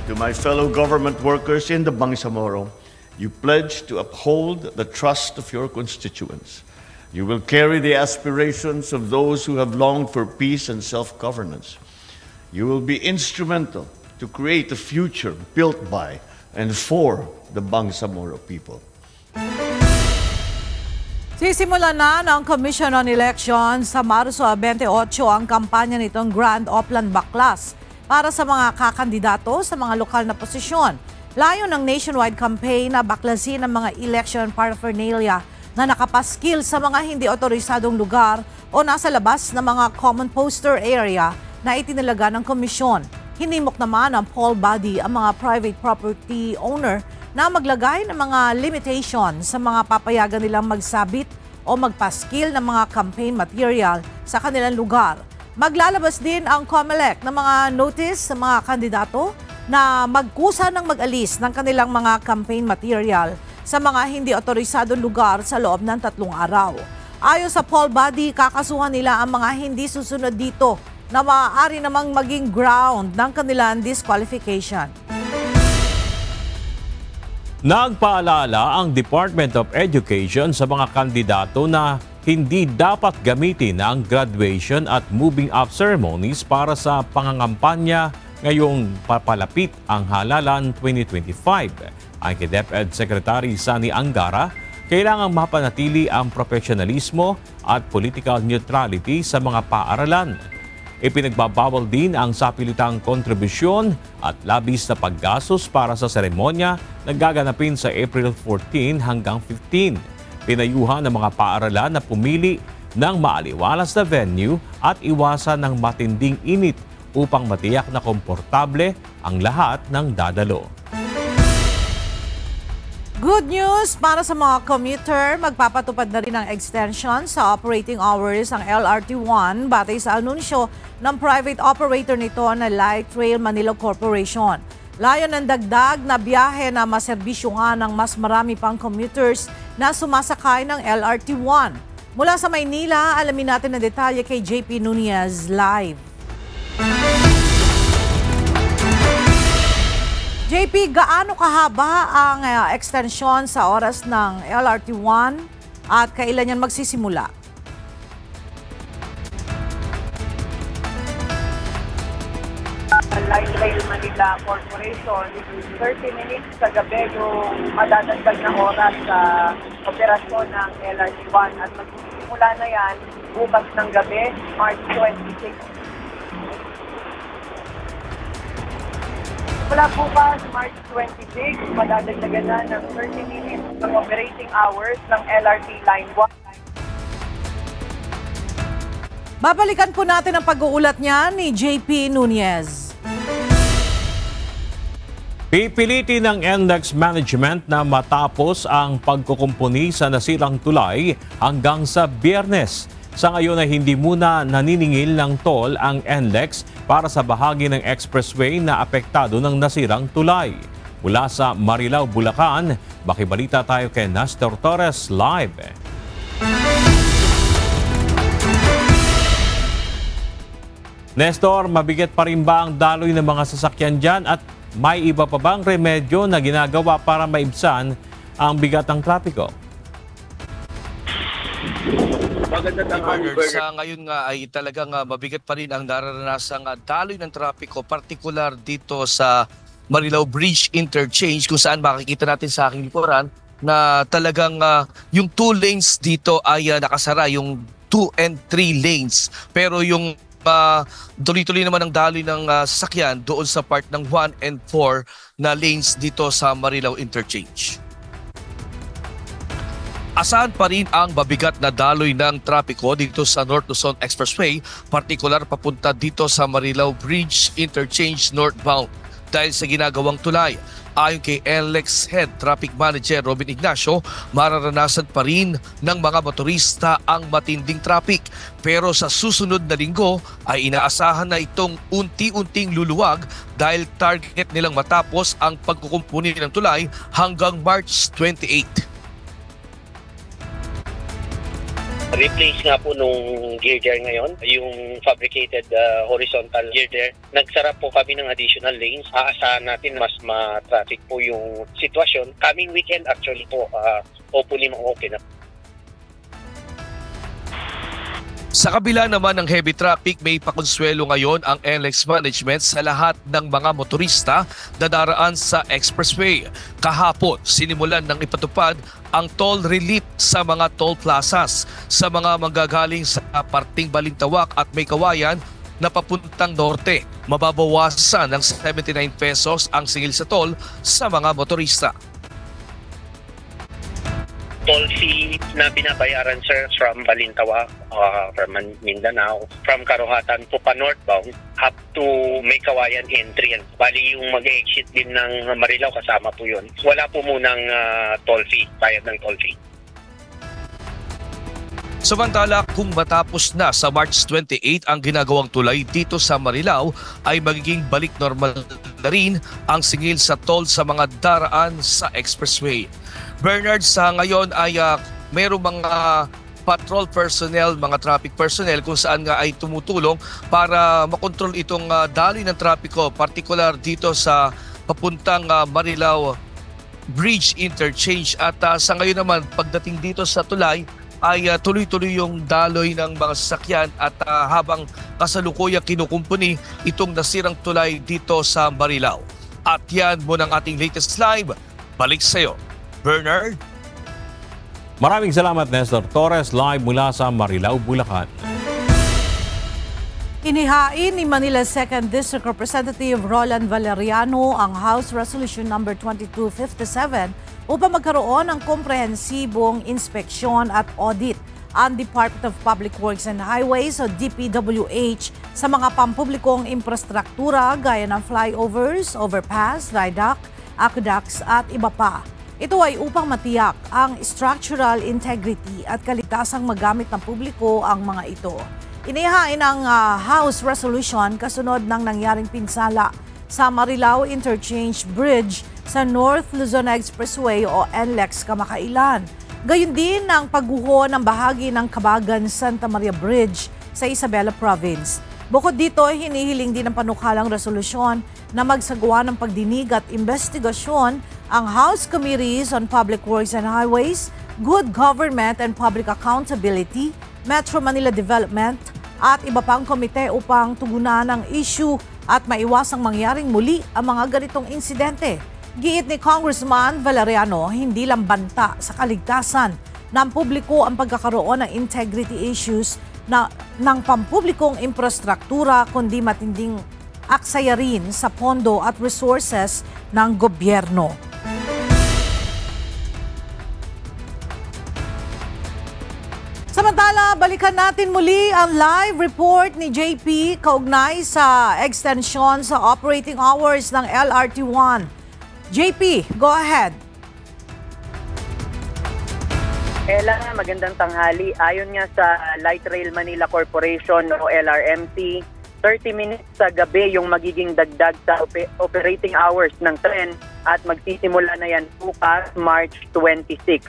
To my fellow government workers in the Bangsamoro, you pledge to uphold the trust of your constituents. You will carry the aspirations of those who have longed for peace and self-governance. You will be instrumental to create a future built by and for the Bangsamoro people. Sisimulan na ng Commission on Elections sa Marso 28 ang kampanya nitong Grand Oplan Baklas para sa mga kakandidato sa mga lokal na posisyon. Layo ng nationwide campaign na baklasin ang mga election paraphernalia na nakapaskil sa mga hindi otorisadong lugar o nasa labas ng mga common poster area na itinalaga ng komisyon. Hinimok naman ng poll body ang mga private property owner na maglagay ng mga limitation sa mga papayagan nilang magsabit o magpaskil ng mga campaign material sa kanilang lugar. Maglalabas din ang COMELEC ng mga notice sa mga kandidato na magkusa ng mag-alis ng kanilang mga campaign material sa mga hindi otorisadong lugar sa loob ng 3 araw. Ayon sa poll body, kakasuhan nila ang mga hindi susunod dito na maaari namang maging ground ng kanilang disqualification. Nagpaalala ang Department of Education sa mga kandidato na hindi dapat gamitin ang graduation at moving up ceremonies para sa pangangampanya ngayong papalapit ang halalan 2025. Ang DepEd Secretary Sani Angara, kailangang mapanatili ang profesionalismo at political neutrality sa mga paaralan. Ipinagbabawal din ang sapilitang kontribusyon at labis na paggastos para sa seremonya na gaganapin sa April 14 hanggang 15. Pinayuhan ng mga paaralan na pumili ng maaliwalas na venue at iwasan ng matinding init upang matiyak na komportable ang lahat ng dadalo. Good news para sa mga commuter, magpapatupad na rin ng extension sa operating hours ang LRT1 batay sa anunsyo ng private operator nito na Light Rail Manila Corporation. Layo ng dagdag na biyahe na maserbisyuhan ng mas marami pang commuters na sumasakay ng LRT1. Mula sa Maynila, alamin natin ang detalye kay JP Nunez live. JP, gaano kahaba ang extension sa oras ng LRT1 at kailan yan magsisimula? Manila Corporation. 30 minutes sa gabi yung madadagdag na oras sa operasyon ng LRT-1 at magsisimula na yan bukas ng gabi, March 26. Mula bukas, March 26, madadagdagan na ng 30 minutes ng operating hours ng LRT Line 1. Babalikan po natin ang pag-uulat niya ni JP Nunez. Pipilitin ng NLEX Management na matapos ang pagkukumpuni sa nasirang tulay hanggang sa Biyernes. Sa ngayon ay hindi muna naniningil ng toll ang NLEX para sa bahagi ng expressway na apektado ng nasirang tulay. Mula sa Marilao, Bulacan, makibalita tayo kay Nestor Torres live. Nestor, mabigat pa rin ba ang daloy ng mga sasakyan dyan at may iba pa bang remedyo na ginagawa para maibsan ang bigat ng trapiko? Sa ngayon nga ay talagang mabigat pa rin ang nararanasang daloy ng trapiko, partikular dito sa Marilao Bridge Interchange kung saan makikita natin sa aking likuran na talagang yung 2 lanes dito ay nakasara, yung 2 and 3 lanes. Pero yung tuloy-tuloy naman ang daloy ng sasakyan doon sa part ng 1 and 4 na lanes dito sa Marilao Interchange. Asahan pa rin ang mabigat na daloy ng trapiko dito sa North Luzon Expressway, partikular papunta dito sa Marilao Bridge Interchange northbound dahil sa ginagawang tulay. Ayon kay NLEX Head Traffic Manager Robin Ignacio, mararanasan pa rin ng mga motorista ang matinding traffic. Pero sa susunod na linggo ay inaasahan na itong unti-unting luluwag dahil target nilang matapos ang pagkukumpuni ng tulay hanggang March 28. Replace nga po nung gear there ngayon, yung fabricated horizontal gear there. Nagsara po kami ng additional lanes. Aasahan natin mas ma-traffic po yung sitwasyon. Coming weekend actually po, hopefully ma-okay na. Sa kabila naman ng heavy traffic, may pakonsuelo ngayon ang NLEX Management sa lahat ng mga motorista na daraan sa expressway. Kahapon, sinimulan ng ipatupad ang toll relief sa mga toll plazas sa mga manggagaling sa parting Balintawak at May Kawayan na papuntang norte. Mababawasan ng 79 pesos ang singil sa toll sa mga motorista. Toll fee na binabayaran, sir, from Balintawak, from Mindanao, from Karuhatan po pa northbound up to May Kawayan entry. Bali yung mag-exit din ng Marilao kasama po yun. Wala po munang toll fee, bayad ng toll fee. Samantala, kung matapos na sa March 28 ang ginagawang tulay dito sa Marilao, ay magiging balik normal na rin ang singil sa toll sa mga daraan sa expressway. Bernard, sa ngayon ay mayroong mga patrol personnel, mga traffic personnel kung saan nga ay tumutulong para makontrol itong daloy ng trapiko, partikular dito sa papuntang Marilao Bridge Interchange. At sa ngayon naman, pagdating dito sa tulay, ay tuloy-tuloy yung daloy ng mga sasakyan at habang kasalukuyang kinukumpuni itong nasirang tulay dito sa Marilao. At yan muna ang ating latest live. Balik sa'yo, Bernard. Maraming salamat, Nestor Torres, live mula sa Marilao, Bulacan. Inihain ni Manila 2nd District Representative Roland Valeriano ang House Resolution No. 2257 upang magkaroon ng komprehensibong inspeksyon at audit ang Department of Public Works and Highways o DPWH sa mga pampublikong infrastruktura gaya ng flyovers, overpass, viaduct, aqueducts at iba pa. Ito ay upang matiyak ang structural integrity at kaligtasang magamit ng publiko ang mga ito. Inihain ang House Resolution kasunod ng nangyaring pinsala sa Marilao Interchange Bridge sa North Luzon Expressway o NLEX kamakailan. Gayon din ang pagguho ng bahagi ng Kabagan-Santa Maria Bridge sa Isabela Province. Bukod dito, hinihiling din ng panukalang resolusyon na magsagawa ng pagdinig at investigasyon ang House Committees on Public Works and Highways, Good Government and Public Accountability, Metro Manila Development at iba pang komite upang tugunan ang issue at maiwasang mangyaring muli ang mga ganitong insidente. Giit ni Congressman Valeriano, hindi lang banta sa kaligtasan ng publiko ang pagkakaroon ng integrity issues ng pampublikong infrastruktura, kundi matinding aksaya rin sa pondo at resources ng gobyerno. Samantala, balikan natin muli ang live report ni JP kaugnay sa extension sa operating hours ng LRT1. JP, go ahead. Ella, magandang tanghali. Ayon nga sa Light Rail Manila Corporation o LRMC, 30 minutes sa gabi yung magiging dagdag sa operating hours ng tren at magsisimula na yan bukas March 26.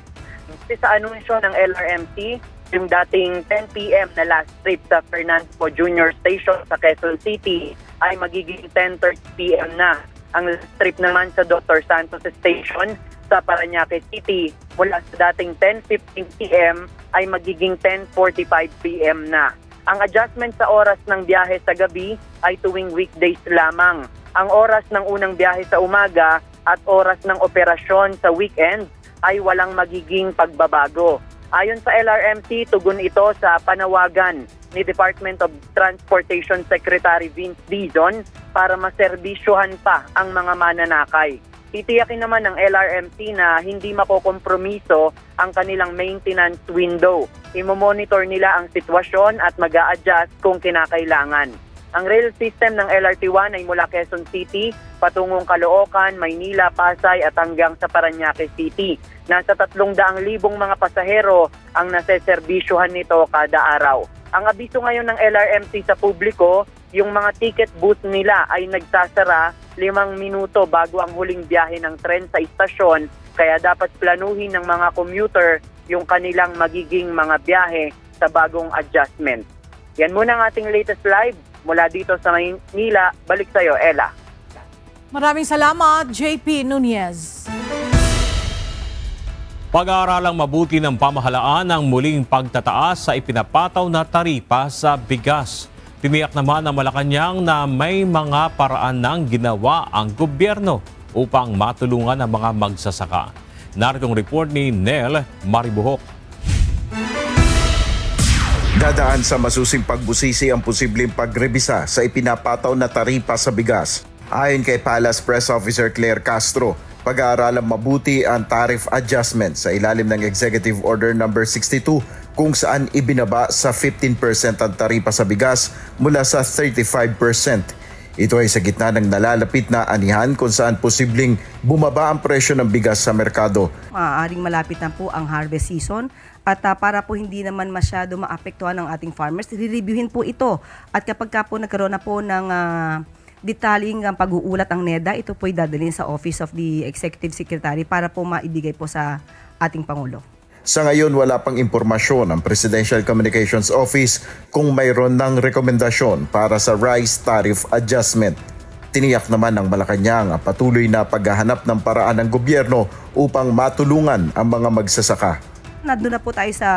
Sa anunsyo ng LRMC, yung dating 10 p.m. na last trip sa Fernando Junior Station sa Quezon City ay magiging 10:30 p.m. na. Ang last trip naman sa Dr. Santos Station sa Parañaque City mula sa dating 10:15 p.m. ay magiging 10:45 p.m. na. Ang adjustment sa oras ng biyahe sa gabi ay tuwing weekdays lamang. Ang oras ng unang biyahe sa umaga at oras ng operasyon sa weekend ay walang magiging pagbabago. Ayon sa LRMC, tugon ito sa panawagan ni Department of Transportation Secretary Vince Dizon para maserbisyuhan pa ang mga mananakay. Titiyakin naman ng LRMC na hindi makokompromiso ang kanilang maintenance window. Imomonitor nila ang sitwasyon at mag-a-adjust kung kinakailangan. Ang rail system ng LRT1 ay mula Quezon City, patungong Caloocan, Maynila, Pasay at hanggang sa Parañaque City. Nasa 300,000 mga pasahero ang naseserbisyuhan nito kada araw. Ang abiso ngayon ng LRMC sa publiko, yung mga ticket booth nila ay nagsasara 5 minuto bago ang huling biyahe ng tren sa istasyon, kaya dapat planuhin ng mga commuter yung kanilang magiging mga biyahe sa bagong adjustment. Yan muna ang ating latest live mula dito sa Maynila. Balik sa iyo, Ella. Maraming salamat, JP Nunez. Pag-aaralang mabuti ng pamahalaan ang muling pagtataas sa ipinapataw na taripa sa bigas. Tiniyak naman ng Malacanang na may mga paraan ng ginawa ang gobyerno upang matulungan ang mga magsasaka. Naritong report ni Nel Maribuhok. Dadaan sa masusing pagbusisi ang posibleng pagrebisa sa ipinapataw na taripa sa bigas. Ayon kay Palace Press Officer Claire Castro, pag-aaralang mabuti ang tariff adjustment sa ilalim ng Executive Order No. 62 kung saan ibinaba sa 15% ang taripa sa bigas mula sa 35%. Ito ay sa gitna ng nalalapit na anihan kung saan posibleng bumaba ang presyo ng bigas sa merkado. Maaaring malapit na po ang harvest season at para po hindi naman masyado maapektuhan ng ating farmers, re-reviewin po ito. At kapag ka po nagkaroon na po ng detaling pag-uulat ang NEDA, ito po ay dadalhin sa Office of the Executive Secretary para po maibigay po sa ating Pangulo. Sa ngayon, wala pang impormasyon ang Presidential Communications Office kung mayroon ng rekomendasyon para sa rice tariff adjustment. Tiniyak naman ng Malacanang ang patuloy na paghahanap ng paraan ng gobyerno upang matulungan ang mga magsasaka. Nandun na po tayo sa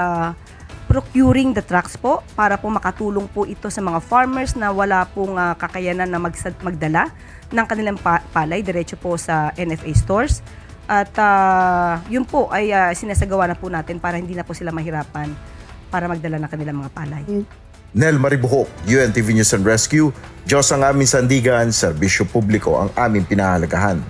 procuring the trucks po para po makatulong po ito sa mga farmers na wala pong kakayanan na magdala ng kanilang palay diretso po sa NFA stores. At yun po ay sinasagawa na po natin para hindi na po sila mahirapan para magdala ng kanilang mga palay. Nel Maribuhok, UNTV News and Rescue. Diyos ang aming sandigan, serbisyo publiko ang aming pinahalagahan.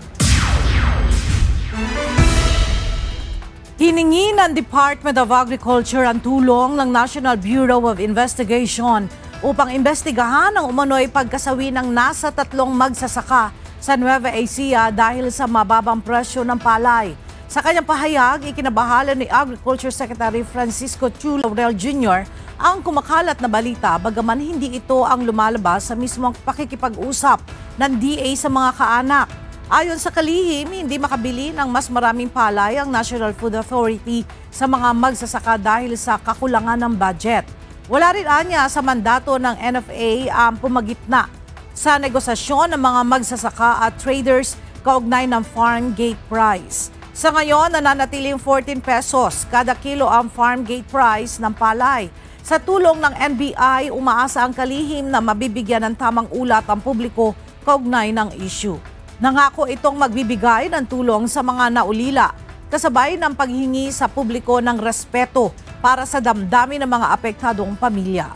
Hiningi ng Department of Agriculture ang tulong ng National Bureau of Investigation upang imbestigahan ang umano'y pagkasawi ng nasa 3 magsasaka sa Nueva Ecija dahil sa mababang presyo ng palay. Sa kanyang pahayag, ikinabahala ni Agriculture Secretary Francisco Chu Laurel Jr. ang kumakalat na balita bagaman hindi ito ang lumalabas sa mismong pakikipag-usap ng DA sa mga kaanak. Ayon sa kalihim, hindi makabili ng mas maraming palay ang National Food Authority sa mga magsasaka dahil sa kakulangan ng budget. Wala rin anya sa mandato ng NFA ang pumagitna sa negosasyon ng mga magsasaka at traders kaugnay ng farm gate price. Sa ngayon, nananatiling 14 pesos kada kilo ang farm gate price ng palay. Sa tulong ng NBI, umaasa ang kalihim na mabibigyan ng tamang ulat ang publiko kaugnay ng issue. Nangako itong magbibigay ng tulong sa mga naulila, kasabay ng paghingi sa publiko ng respeto para sa damdamin ng mga apektadong pamilya.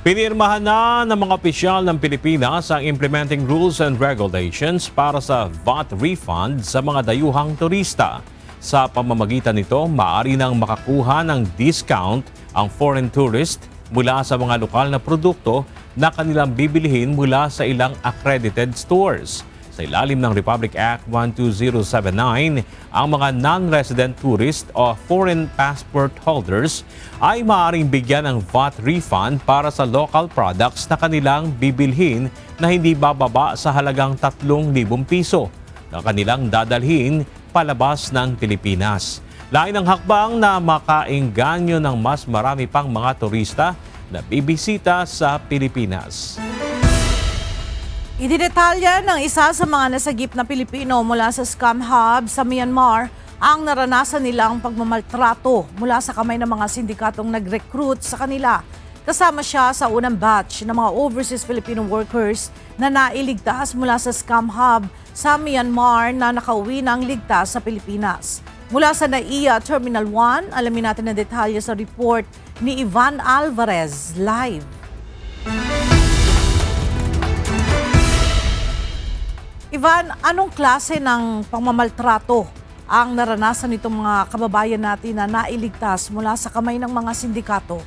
Pinirmahan na ng mga opisyal ng Pilipinas ang implementing rules and regulations para sa VAT refund sa mga dayuhang turista. Sa pamamagitan nito, maaari nang makakuha ng discount ang foreign tourist mula sa mga lokal na produkto na kanilang bibilihin mula sa ilang accredited stores. Sa ilalim ng Republic Act 12079, ang mga non-resident tourist o foreign passport holders ay maaaring bigyan ng VAT refund para sa local products na kanilang bibilhin na hindi bababa sa halagang 3,000 piso na kanilang dadalhin palabas ng Pilipinas. Lain ng hakbang na makaengganyo ng mas marami pang mga turista na bibisita sa Pilipinas. Ididetalya ng isa sa mga nasagip na Pilipino mula sa scam hub sa Myanmar ang naranasan nilang pagmamaltrato mula sa kamay ng mga sindikatong nag-recruit sa kanila. Kasama siya sa unang batch ng mga overseas Filipino workers na nailigtas mula sa scam hub sa Myanmar na nakauwi ng ligtas sa Pilipinas. Mula sa NAIA Terminal 1, alamin natin ang detalye sa report ni Ivan Alvarez live. Ivan, anong klase ng pangmamaltrato ang naranasan nitong mga kababayan natin na nailigtas mula sa kamay ng mga sindikato?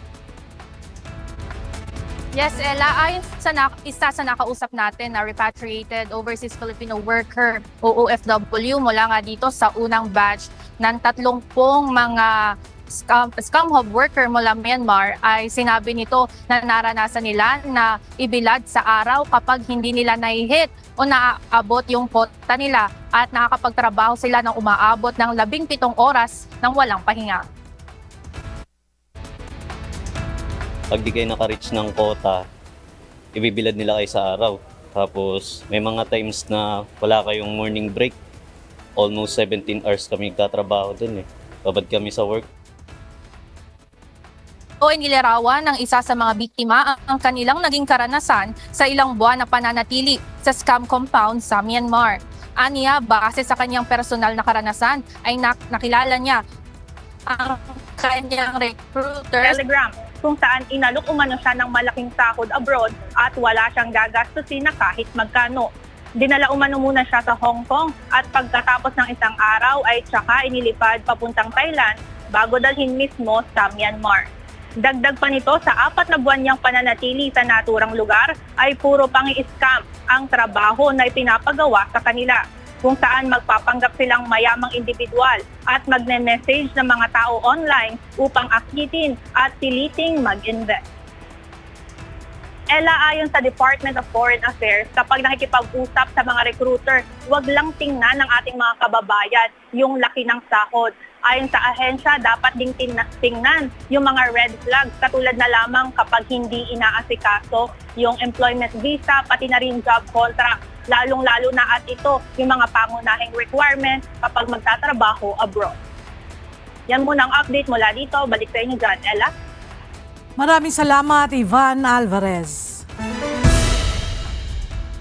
Yes, Ella, ayon sa isa sa nakausap natin na repatriated overseas Filipino worker o OFW mula nga dito sa unang batch ng 30 mga scam hub worker mula Myanmar, ay sinabi nito na naranasan nila na ibilad sa araw kapag hindi nila naihit o naaabot yung quota nila at nakakapagtrabaho sila ng umaabot ng 17 oras ng walang pahinga. Pag di kayo naka-reach ng quota, ibibilad nila kayo sa araw. Tapos may mga times na wala kayong morning break. Almost 17 hours kami nagtatrabaho dun Babad kami sa work. O inilarawan ng isa sa mga biktima ang kanilang naging karanasan sa ilang buwan na pananatili sa scam compound sa Myanmar. Aniya, base sa kanyang personal na karanasan, ay nakilala niya ang kanyang recruiter Telegram, kung saan inalok umano siya ng malaking sahod abroad at wala siyang gagastusin na kahit magkano. Dinala umano muna siya sa Hong Kong at pagkatapos ng isang araw ay tsaka inilipad papuntang Thailand bago dalhin mismo sa Myanmar. Dagdag pa nito, sa 4 na buwan niyang pananatili sa naturang lugar ay puro pangi-scam ang trabaho na ipinapagawa sa kanila, kung saan magpapanggap silang mayamang individual at magne-message ng mga tao online upang akitin at piliting mag-invest. Ella, ayon sa Department of Foreign Affairs, kapag nakikipag-usap sa mga recruiter, huwag lang tingnan ng ating mga kababayan yung laki ng sahod. Ayon sa ahensya, dapat ding tingnan yung mga red flags, katulad na lamang kapag hindi inaasikaso yung employment visa, pati na rin job contract. Lalong-lalo na at ito yung mga pangunahing requirements kapag magtatrabaho abroad. Yan muna ang update mula dito. Balik sa inyo dyan, Ella. Maraming salamat, Ivan Alvarez.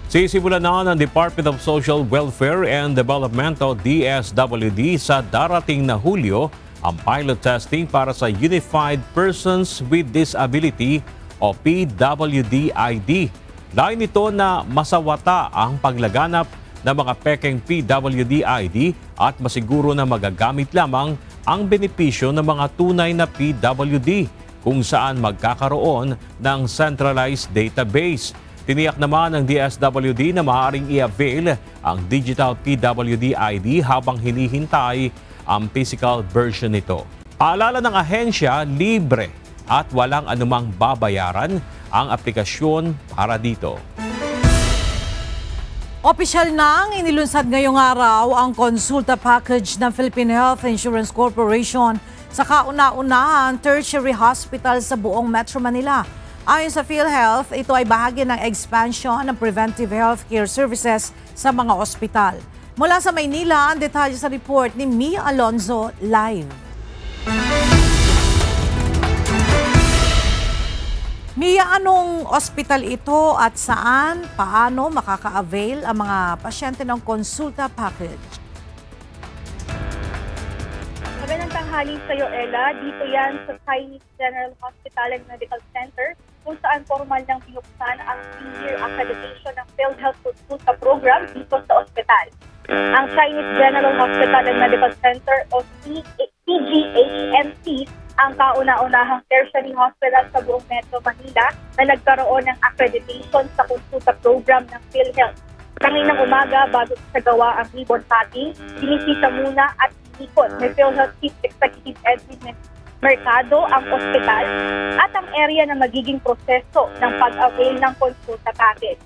Sisimulan na ng Department of Social Welfare and Development o DSWD sa darating na Hulyo ang pilot testing para sa Unified Persons with Disability o PWD ID. Lain nito na masawata ang paglaganap ng mga pekeng PWD ID at masiguro na magagamit lamang ang benepisyo ng mga tunay na PWD kung saan magkakaroon ng centralized database. Tiniyak naman ng DSWD na maaaring i-avail ang digital PWD ID habang hinihintay ang physical version nito. Paalala ng ahensya, libre at walang anumang babayaran ang aplikasyon para dito. Opisyal nang inilunsad ngayong araw ang konsulta package ng Philippine Health Insurance Corporation sa kauna-unahang tertiary hospital sa buong Metro Manila. Ayon sa PhilHealth, ito ay bahagi ng expansion ng preventive healthcare services sa mga ospital. Mula sa Maynila, ang detalye sa report ni Mia Alonzo live. Mia, Anong ospital ito at saan, paano makaka-avail ang mga pasyente ng konsulta package? Magandang tanghali sa iyo, Ella. Dito yan sa Chinese General Hospital and Medical Center kung saan formal nang binuksan ang 3-year accreditation ng PhilHealth Consulta program dito sa ospital. Ang Chinese General Hospital and Medical Center o CGHMC ang kauna-unahang tertiary hospital sa buong Metro Manila na nagkaroon ng accreditation sa konsulta program ng PhilHealth. Kaninang umaga, bago isagawa ang ribbon cutting, binisita muna at inikot ni PhilHealth Chief Executive Edwin Mercado ang ospital at ang area na magiging proseso ng pag-avail ng konsulta package.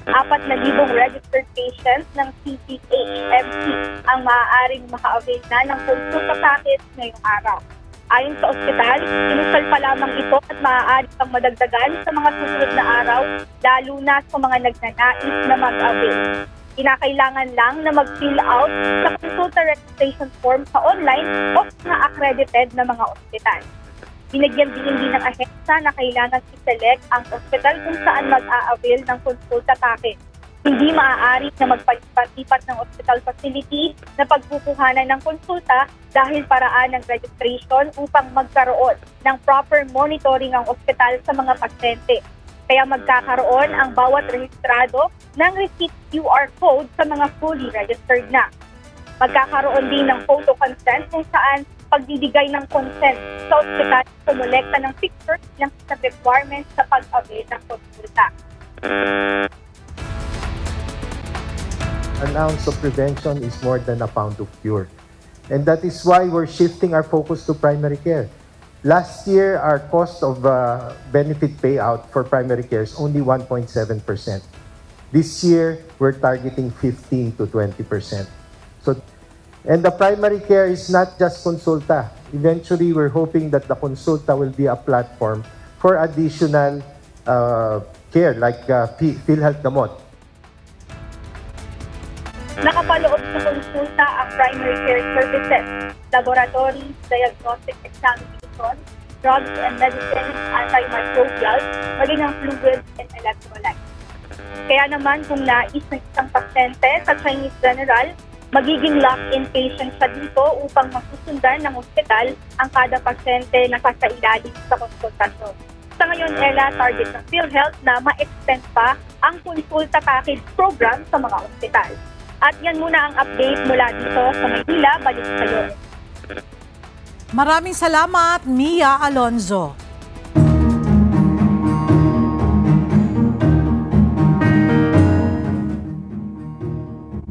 4,000 registered patients ng CGHMC ang maaaring maka-avail na ng konsulta package ngayong araw. Ayon sa ospital, inusal pa lamang ito at maaari pang madagdagan sa mga susunod na araw, lalo na sa mga nagnanais na mag-avail. Kinakailangan lang na mag-fill out sa consulta registration form sa online o sa accredited na mga ospital. Binigyan din ng ahensya na kailangan i-select ang ospital kung saan mag-a-avail ng konsulta package. Hindi maaari na magpalipat-lipat ng hospital facility na pagkukuhanan ng konsulta dahil paraan ng registration upang magkaroon ng proper monitoring ang ospital sa mga pasyente. Kaya magkakaroon ang bawat rehistrado ng receipt QR code sa mga fully registered na. Magkakaroon din ng photo consent kung saan pagbibigay ng consent sa ospital kumolekta ng pictures ng requirements sa pag-avail ng konsulta. An ounce of prevention is more than a pound of cure. And that is why we're shifting our focus to primary care. Last year, our cost of benefit payout for primary care is only 1.7%. This year, we're targeting 15 to 20%. And the primary care is not just consulta. Eventually, we're hoping that the consulta will be a platform for additional care like PhilHealth Gamot. Nakapaloob sa konsulta ang primary care services, laboratory, diagnostic examination, drugs and medicines, antimicrobials, maging ang fluids and electrolytes. Kaya naman kung nais ng isang pasyente sa Chinese General, magiging lock-in patient siya dito upang masusundan ng ospital ang kada pasyente na kasailalim sa konsultasyon. Sa ngayon, Ella, target ng PhilHealth na ma-extend pa ang konsulta package program sa mga ospital. At yan muna ang update mula dito sa Maynila. Balik kayo. Maraming salamat, Mia Alonzo.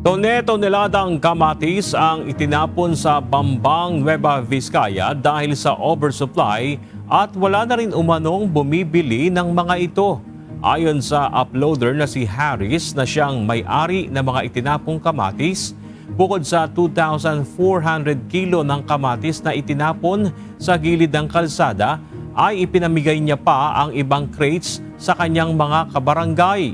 Tone-toneladang kamatis ang itinapon sa Bambang, Nueva Vizcaya dahil sa oversupply at wala na rin umanong bumibili ng mga ito. Ayon sa uploader na si Harris na siyang may-ari ng mga itinapong kamatis, bukod sa 2,400 kilo ng kamatis na itinapon sa gilid ng kalsada, ay ipinamigay niya pa ang ibang crates sa kanyang mga kabarangay.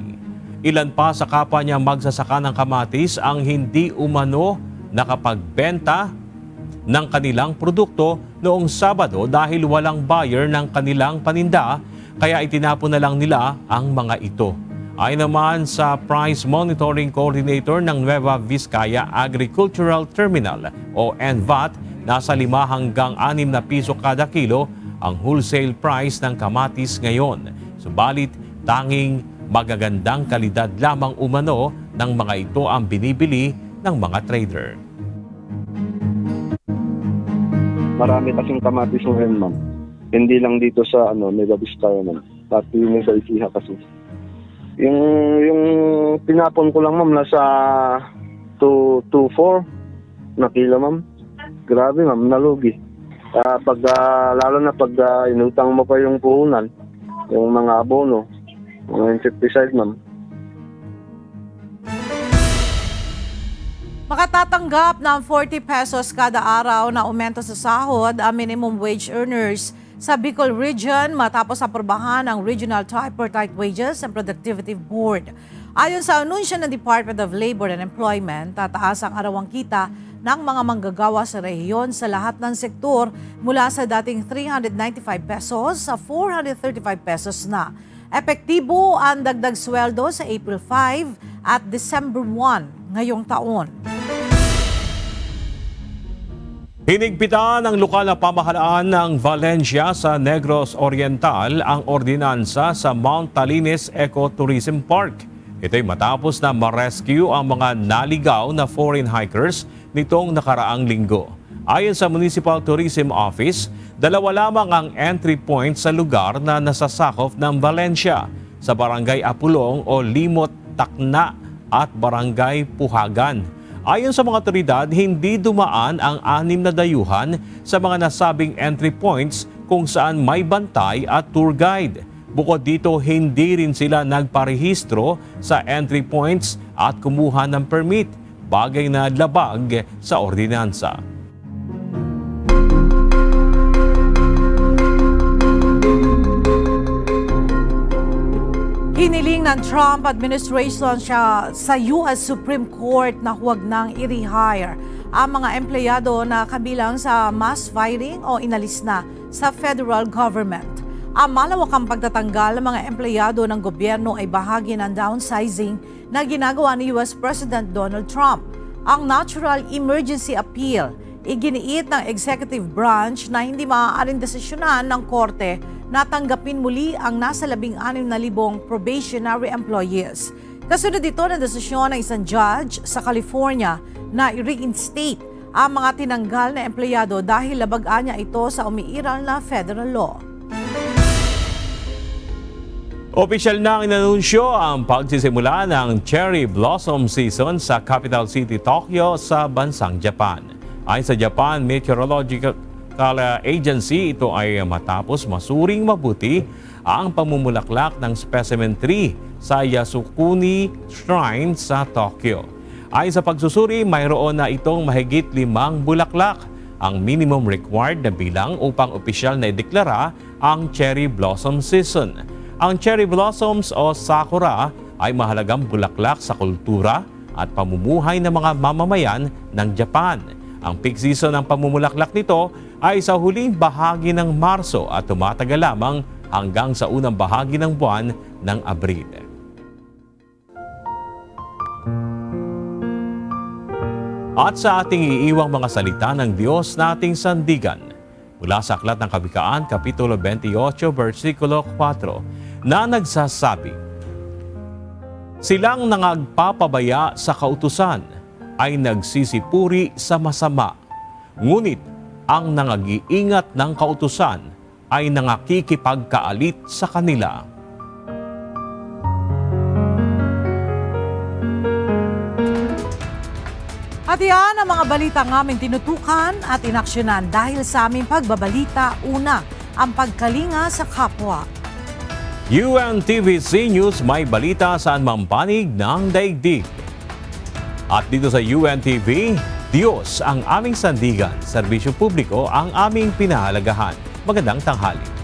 Ilan pa sa kapwa niya magsasaka ng kamatis ang hindi umano nakapagbenta ng kanilang produkto noong Sabado dahil walang buyer ng kanilang paninda, kaya itinapon na lang nila ang mga ito. Ayon naman sa Price Monitoring Coordinator ng Nueva Vizcaya Agricultural Terminal o NVAT, nasa 5 hanggang 6 na piso kada kilo ang wholesale price ng kamatis ngayon. Subalit, tanging magagandang kalidad lamang umano ng mga ito ang binibili ng mga trader. Marami kasing kamatis ngayon, ma'am. Hindi lang dito sa Nueva Vizcaya, ma'am. Pati yung sa Isiha kasi. Yung tinapon ko lang, ma'am, nasa 2.4 na kilo, ma'am. Grabe, ma'am, nalugi. Lalo na pag inutang mo pa yung puhunan, yung mga abono, yung insecticide, ma'am. Makatatanggap ng 40 pesos kada araw na aumento sa sahod ang minimum wage earners sa Bicol Region matapos aprobahan ng Regional Tripartite Wages and Productivity Board. Ayon sa anunsyo ng Department of Labor and Employment, tataas ang arawang kita ng mga manggagawa sa rehiyon sa lahat ng sektor mula sa dating 395 pesos sa 435 pesos na. Epektibo ang dagdag sweldo sa April 5 at December 1 ngayong taon. Hinigpitan ng lokal na pamahalaan ng Valencia sa Negros Oriental ang ordinansa sa Mount Talinis Ecotourism Park. Ito'y matapos na ma-rescue ang mga naligaw na foreign hikers nitong nakaraang linggo. Ayon sa Municipal Tourism Office, 2 lamang ang entry point sa lugar na nasasakop ng Valencia sa Barangay Apulong o Limot Tacna at Barangay Puhagan. Ayon sa mga otoridad, hindi dumaan ang 6 na dayuhan sa mga nasabing entry points kung saan may bantay at tour guide. Bukod dito, hindi rin sila nagparehistro sa entry points at kumuha ng permit, bagay na labag sa ordinansa. Hiniling ng Trump administration siya sa US Supreme Court na huwag nang i-rehire ang mga empleyado na kabilang sa mass firing o inalis na sa federal government. Ang malawakang pagtatanggal ng mga empleyado ng gobyerno ay bahagi ng downsizing na ginagawa ni US President Donald Trump. Ang Natural Emergency Appeal, iginiit ng executive branch na hindi maaaring desisyonan ng korte na tanggapin muli ang nasa 16,000 probationary employees. Kasunod dito ng desisyon ng isang judge sa California na i-reinstate ang mga tinanggal na empleyado dahil labagaan niya ito sa umiiral na federal law. Opisyal na inanunsyo ang pagsisimula ng cherry blossom season sa capital city Tokyo sa bansang Japan. Ayon sa Japan Meteorological Agency, ito ay matapos masuring mabuti ang pamumulaklak ng specimen tree sa Yasukuni Shrine sa Tokyo. Ayon sa pagsusuri, mayroon na itong mahigit 5 bulaklak, ang minimum required na bilang upang opisyal na ideklara ang cherry blossom season. Ang cherry blossoms o sakura ay mahalagang bulaklak sa kultura at pamumuhay ng mga mamamayan ng Japan. Ang peak season ng pamumulaklak nito ay sa huling bahagi ng Marso at tumatagal lamang hanggang sa unang bahagi ng buwan ng Abril. At sa ating iiwang mga salita ng Diyos nating sandigan, mula sa Aklat ng Kawikaan, Kapitulo 28, versikulo 4, na nagsasabi, silang nangagpapabaya sa kautusan ay nagsisipuri sa masama, ngunit ang nangag-iingat ng kautusan ay nangakikipagkaalit sa kanila. At yan ang mga balita ng aming tinutukan at inaksyonan dahil sa aming pagbabalita. Una, ang pagkalinga sa kapwa. UNTVC News, may balita saan mampanig ng daigdig. At dito sa UNTV, Diyos ang aming sandigan, serbisyo publiko ang aming pinahalagahan. Magandang tanghali.